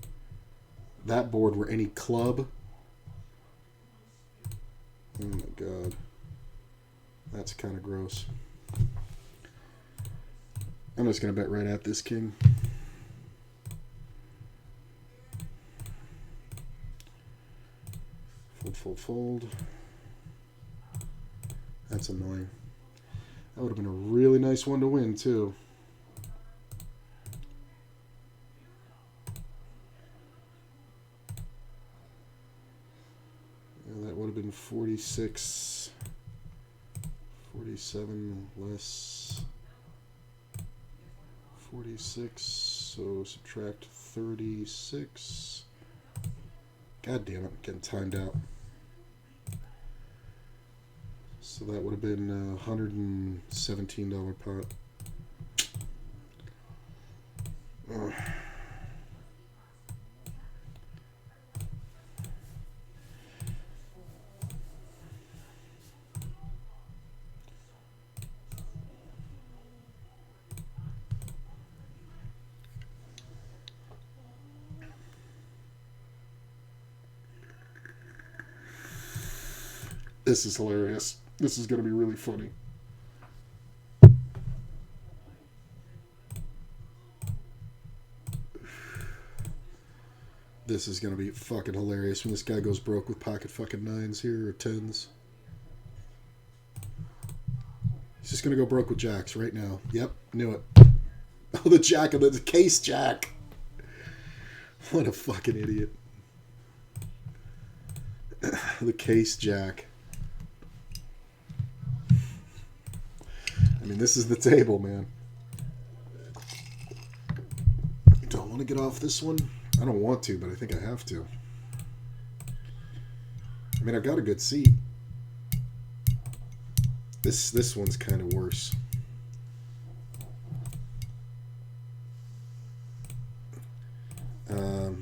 That board where any club. Oh my god. That's kind of gross. I'm just going to bet right at this king. Fold, fold, fold. That's annoying. That would have been a really nice one to win, too. would have been 46, 47 less 46, so subtract 36. God damn it, getting timed out. So that would have been a $117 pot. This is hilarious. This is going to be really funny. This is going to be fucking hilarious when this guy goes broke with pocket fucking nines here, or tens. He's just going to go broke with jacks right now. Yep, knew it. Oh, the jack of the case jack. What a fucking idiot. The case jack. I mean, this is the table, man. Don't want to get off this one. I don't want to, but I think I have to. I mean, I've got a good seat. This one's kind of worse. I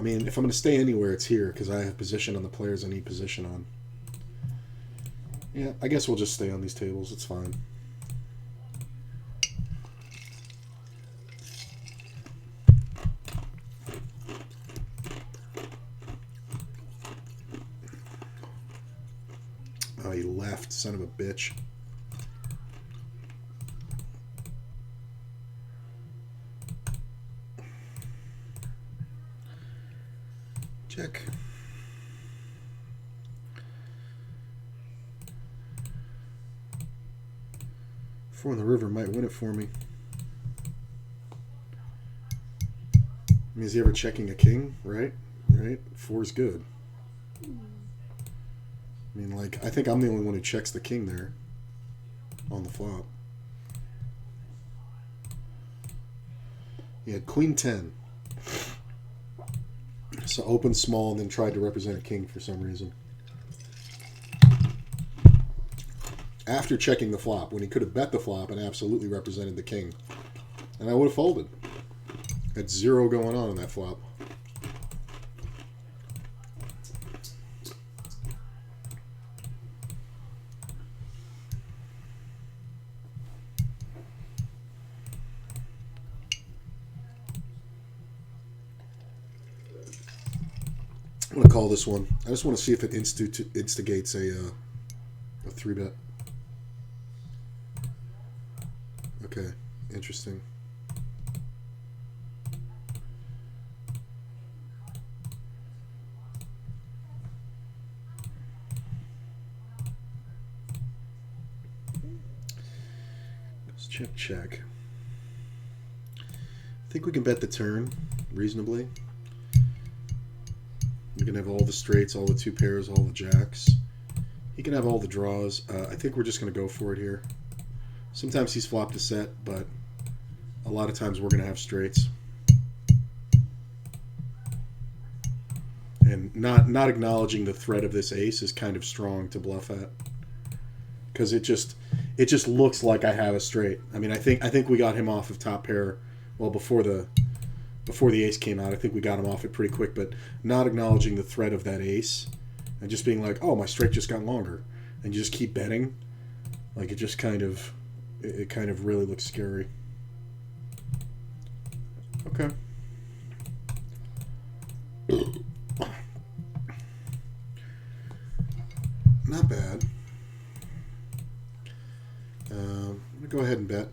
mean, if I'm going to stay anywhere, it's here, because I have position on the players I need position on. Yeah, I guess we'll just stay on these tables. It's fine. Oh, he left, son of a bitch. Check. Four in the river might win it for me. I mean, is he ever checking a king? Right? Right? Four's good. I mean, like, I think I'm the only one who checks the king there on the flop. He had queen 10. So opened small and then tried to represent a king for some reason. After checking the flop, when he could have bet the flop and absolutely represented the king. And I would have folded. Had zero going on that flop. I'm going to call this one. I just want to see if it instigates a 3-bet. Okay, interesting. Let's check. I think we can bet the turn reasonably. We can have all the straights, all the two pairs, all the jacks. He can have all the draws. I think we're just going to go for it here. Sometimes he's flopped a set, but a lot of times we're going to have straights. And not acknowledging the threat of this ace is kind of strong to bluff at, because it just looks like I have a straight. I mean, I think we got him off of top pair well before the ace came out. I think we got him off it pretty quick, but not acknowledging the threat of that ace and just being like, oh, my straight just got longer, and you just keep betting, like, it just kind of really looks scary. Okay. Not bad. I'm going to go ahead and bet.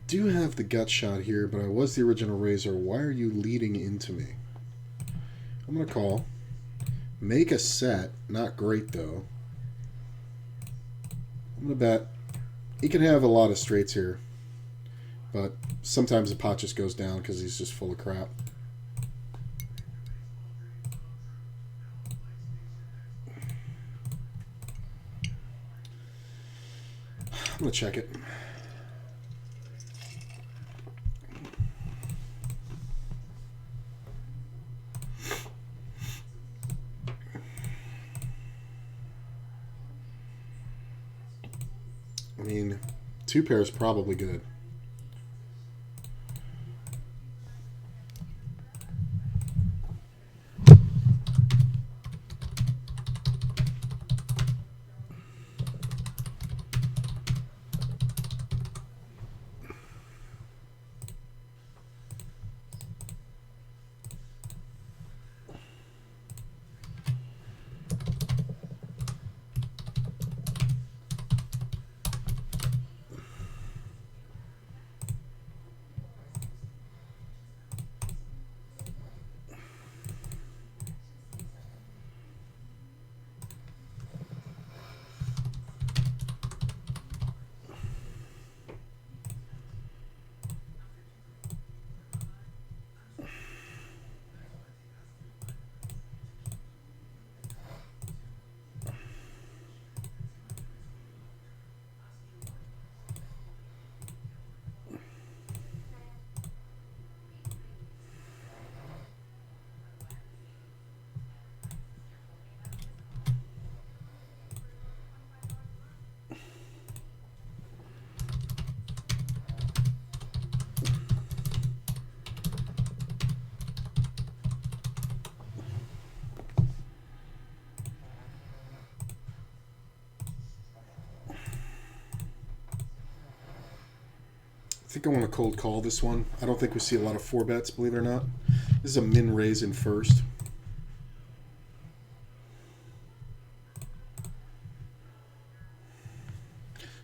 Do have the gut shot here, but I was the original raiser. Why are you leading into me? I'm going to call. Make a set. Not great, though. I'm going to bet. He can have a lot of straights here. But sometimes the pot just goes down because he's just full of crap. I'm going to check it. I mean, 2 pair is probably good. I think I want to cold call this one. I don't think we see a lot of 4-bets, believe it or not. This is a min raise in first.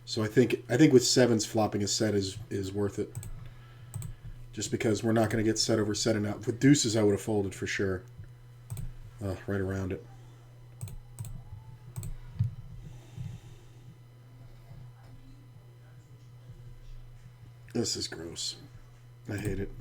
So I think with 7s flopping a set is worth it. Just because we're not going to get set over set enough. With deuces, I would have folded for sure. Right around it. This is gross. I hate it.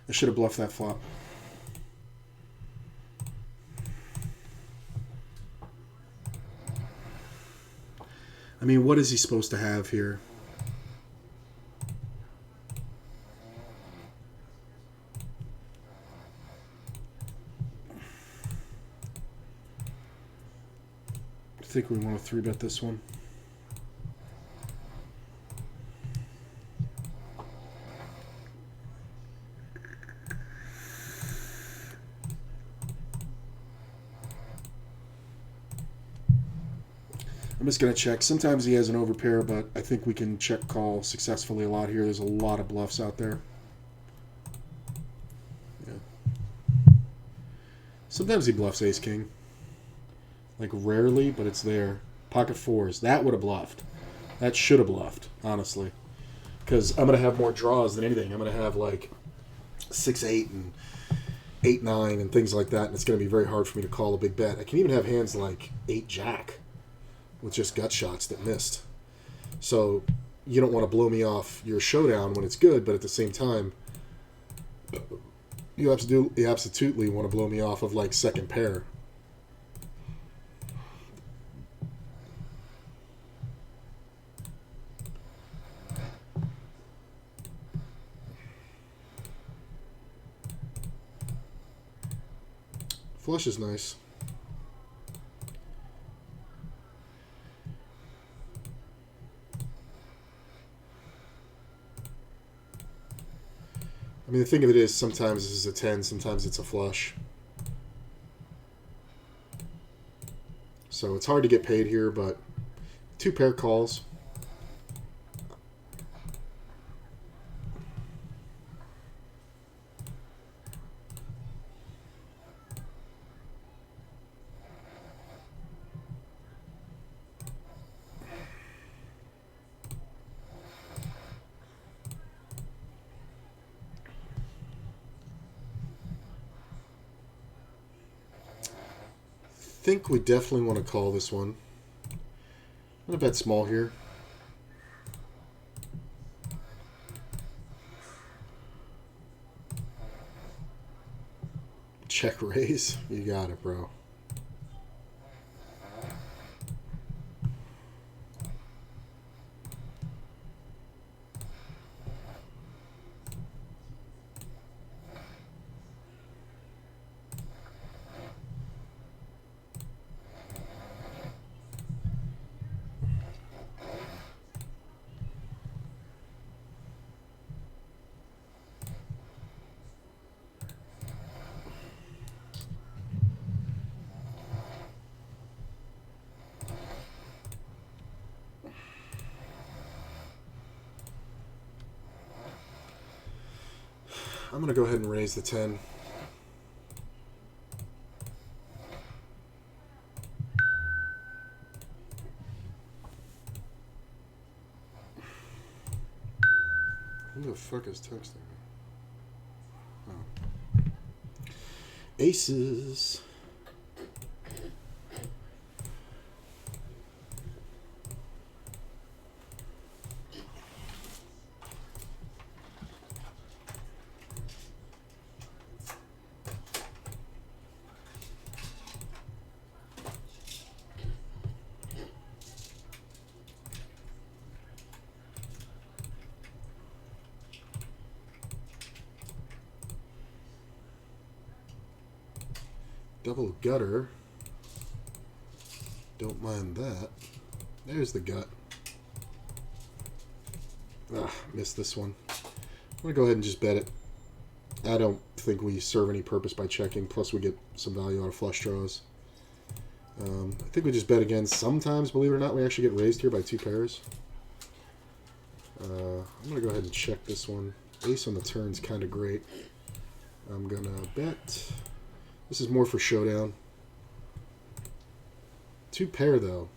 I should have bluffed that flop. I mean, what is he supposed to have here? I think we want to 3-bet this one. I'm just going to check. Sometimes he has an overpair, but I think we can check call successfully a lot here. There's a lot of bluffs out there. Yeah. Sometimes he bluffs ace-king. Like rarely, but it's there. Pocket 4s. That would have bluffed. That should have bluffed, honestly. Because I'm going to have more draws than anything. I'm going to have like 6-8 and 8-9 and things like that, and it's going to be very hard for me to call a big bet. I can even have hands like 8-jack. With just gut shots that missed. So you don't want to blow me off your showdown when it's good, but at the same time, you absolutely want to blow me off of like second pair. Flush is nice. I mean, the thing of it is, sometimes this is a 10, sometimes it's a flush. So it's hard to get paid here, but 2 pair calls. think we definitely want to call this one. I'm going to bet small here. Check raise. You got it, bro. I'm going to go ahead and raise the 10. Who the fuck is texting me? Oh. Aces. Double gutter. Don't mind that. There's the gut. Ah, missed this one. I'm going to go ahead and just bet it. I don't think we serve any purpose by checking. Plus, we get some value out of flush draws. I think we just bet again. Sometimes, believe it or not, we actually get raised here by 2 pairs. I'm going to go ahead and check this one. Ace on the turn's kind of great. I'm going to bet. This is more for showdown. 2 pair, though.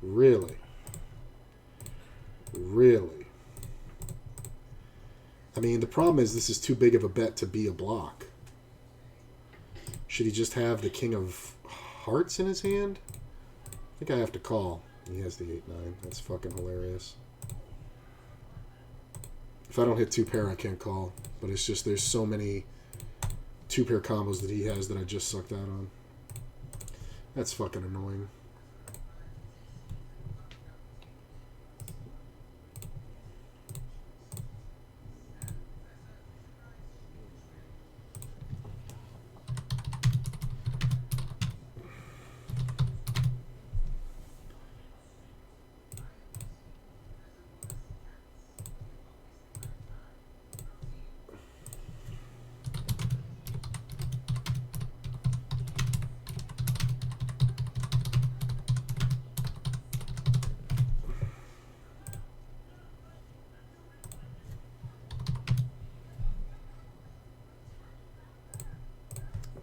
Really? Really? I mean, the problem is this is too big of a bet to be a block. Should he just have the king of hearts in his hand? I think I have to call. He has the 8-9. That's fucking hilarious. If I don't hit 2 pair, I can't call. But it's just there's so many 2 pair combos that he has that I just sucked out on. That's fucking annoying.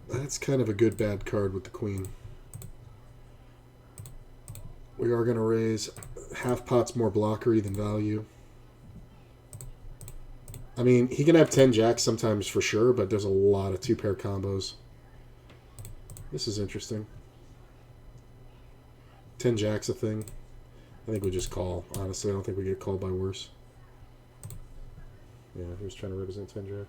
That's kind of a good bad card with the queen. We are going to raise. Half pot's more blockery than value. I mean, he can have 10 jacks sometimes for sure, but there's a lot of 2 pair combos. This is interesting. 10 jacks a thing. I think we just call. Honestly, I don't think we get called by worse. Yeah, he was trying to represent 10 jack.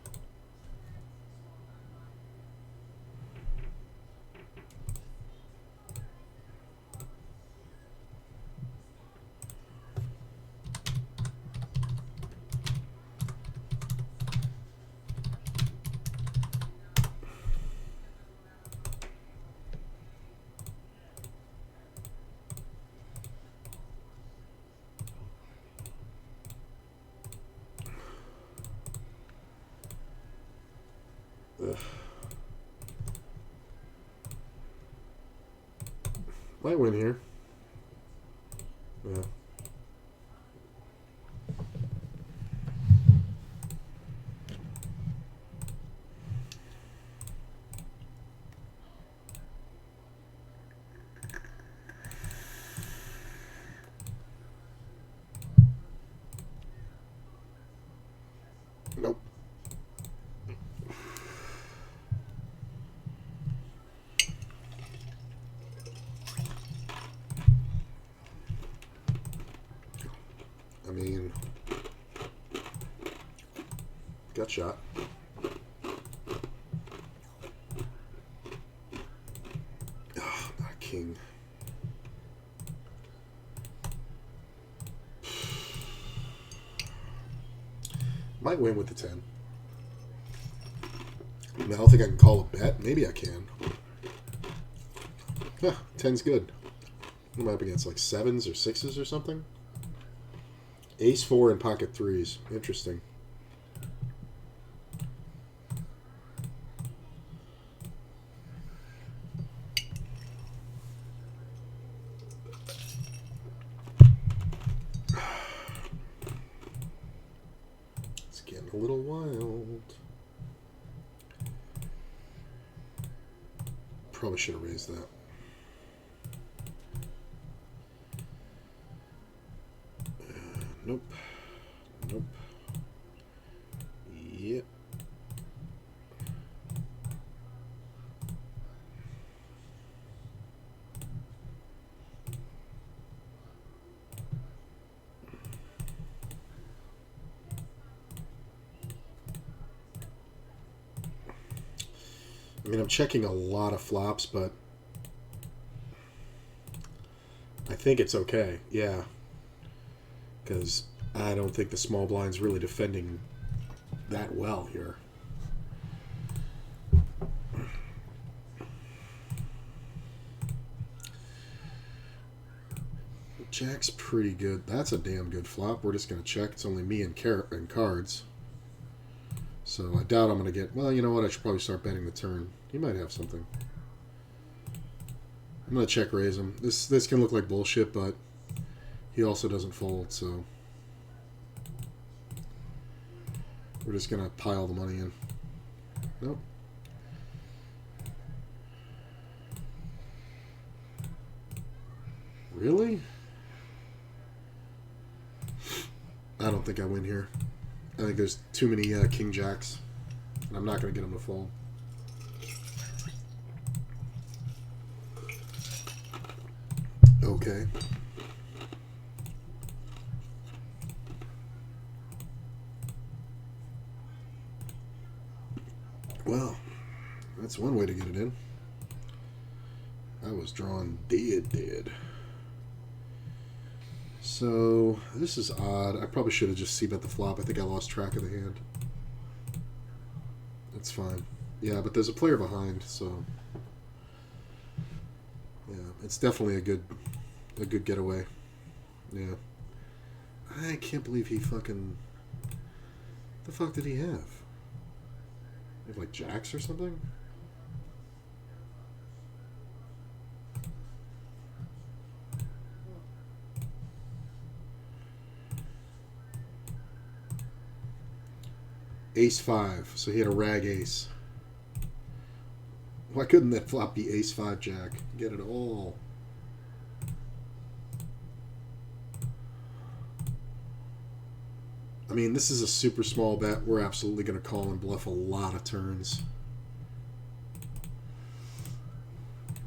Ugh. Might win here. Yeah. Nope. gut shot. Oh, not a king. Might win with the 10. I mean, I don't think I can call a bet. Maybe I can. Yeah, 10's good. What am I up against? Like 7s or 6s or something? Ace 4 and pocket 3s. Interesting. It's getting a little wild. Probably should have raised that. Nope. Nope. Yep. I mean, I'm checking a lot of flops, but I think it's okay. Yeah. Because I don't think the small blind's really defending that well here. Jack's pretty good. That's a damn good flop. We're just going to check. It's only me and cards. So I doubt I'm going to get... Well, you know what? I should probably start betting the turn. He might have something. I'm going to check raise him. This can look like bullshit, but he also doesn't fold, so... We're just going to pile the money in. Nope. Really? I don't think I win here. I think there's too many king jacks, and I'm not going to get him to fold. Okay. Well, that's one way to get it in. I was drawn dead. So, this is odd. I probably should have just c-bet the flop. I think I lost track of the hand. That's fine. Yeah, but there's a player behind, so... Yeah, it's definitely a good getaway. Yeah. I can't believe he fucking... The fuck did he have? He have like jacks or something? Ace 5, so he had a rag ace. Why couldn't that flop be ace 5 jack? Get it all. I mean, this is a super small bet. We're absolutely going to call and bluff a lot of turns.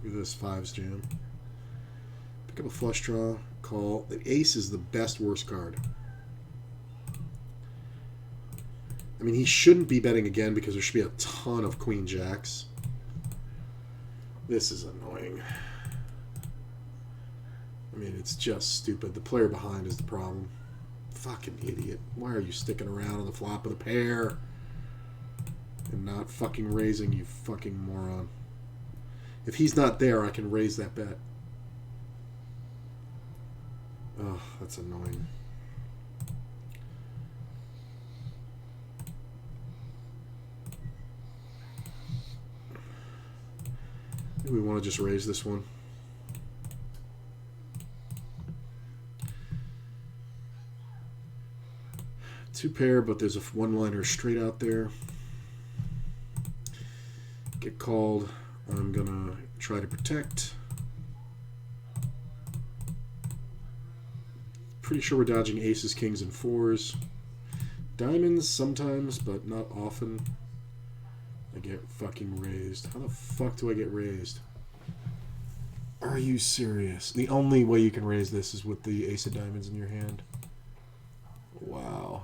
Look at this 5s jam. Pick up a flush draw, call. The ace is the best worst card. I mean, he shouldn't be betting again because there should be a ton of queen jacks. This is annoying. I mean, it's just stupid. The player behind is the problem. Fucking idiot. Why are you sticking around on the flop of the pair and not fucking raising, you fucking moron? If he's not there, I can raise that bet. Oh, that's annoying. We want to just raise this one. Two pair, but there's a one-liner straight out there. Get called. I'm going to try to protect. Pretty sure we're dodging aces, kings, and 4s. Diamonds sometimes, but not often. I get fucking raised. How the fuck do I get raised? Are you serious? The only way you can raise this is with the ace of diamonds in your hand. Wow.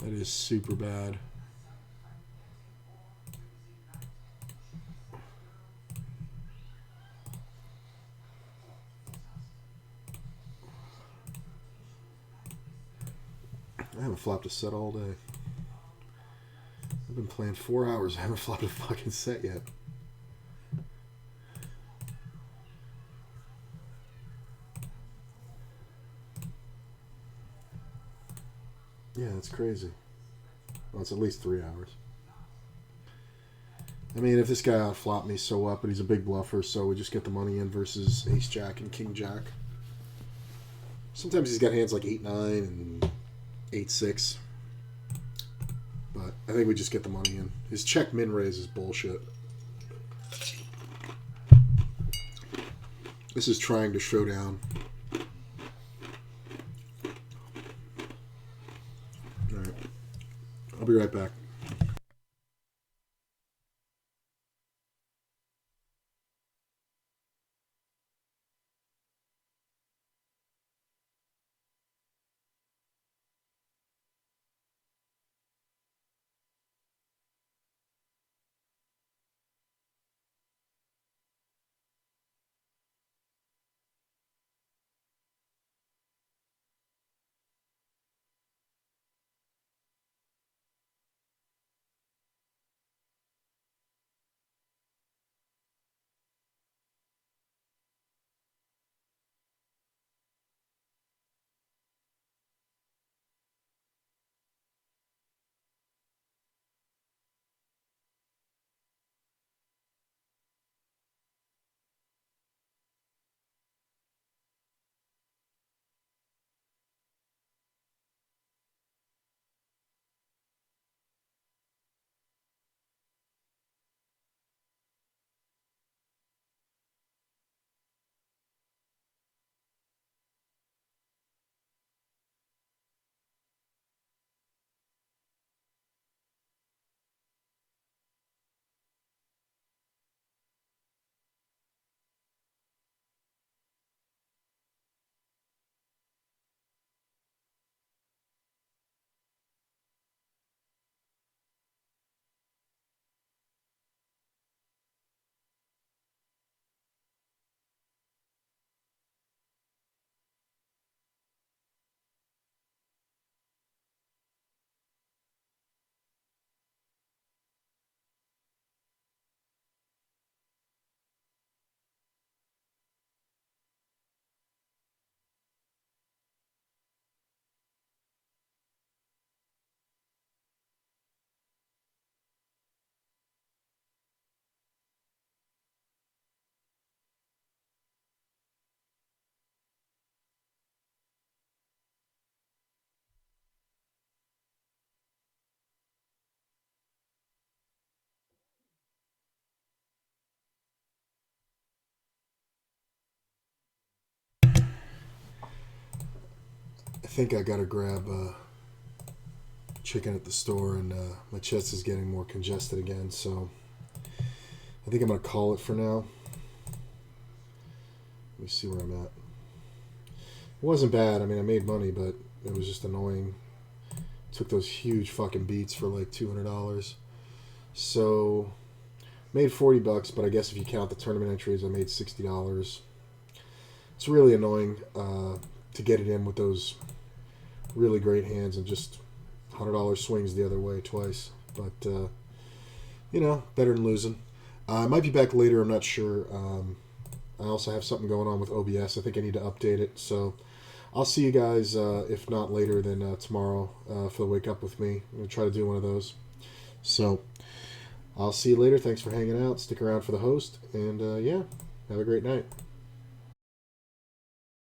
That is super bad. I haven't flopped a set all day. I've been playing 4 hours. I haven't flopped a fucking set yet. Yeah, that's crazy. Well, it's at least 3 hours. I mean, if this guy outflopped me, so what? But he's a big bluffer, so we just get the money in versus Ace Jack and King Jack. Sometimes he's got hands like 8-9 and 8-6. But I think we just get the money in. His check min raise is bullshit. This is trying to show down. Alright. I'll be right back. I think I gotta grab chicken at the store, and my chest is getting more congested again, so I think I'm gonna call it for now. Let me see where I'm at. It wasn't bad. I mean, I made money, but it was just annoying. Took those huge fucking beats for like $200. So made $40, but I guess if you count the tournament entries, I made $60. It's really annoying to get it in with those really great hands and just $100 swings the other way twice. But you know, better than losing. I might be back later. I'm not sure. I also have something going on with OBS. I think I need to update it. So I'll see you guys, if not later, then tomorrow for the Wake Up With Me. I'm going to try to do one of those. So I'll see you later. Thanks for hanging out. Stick around for the host. And yeah, have a great night.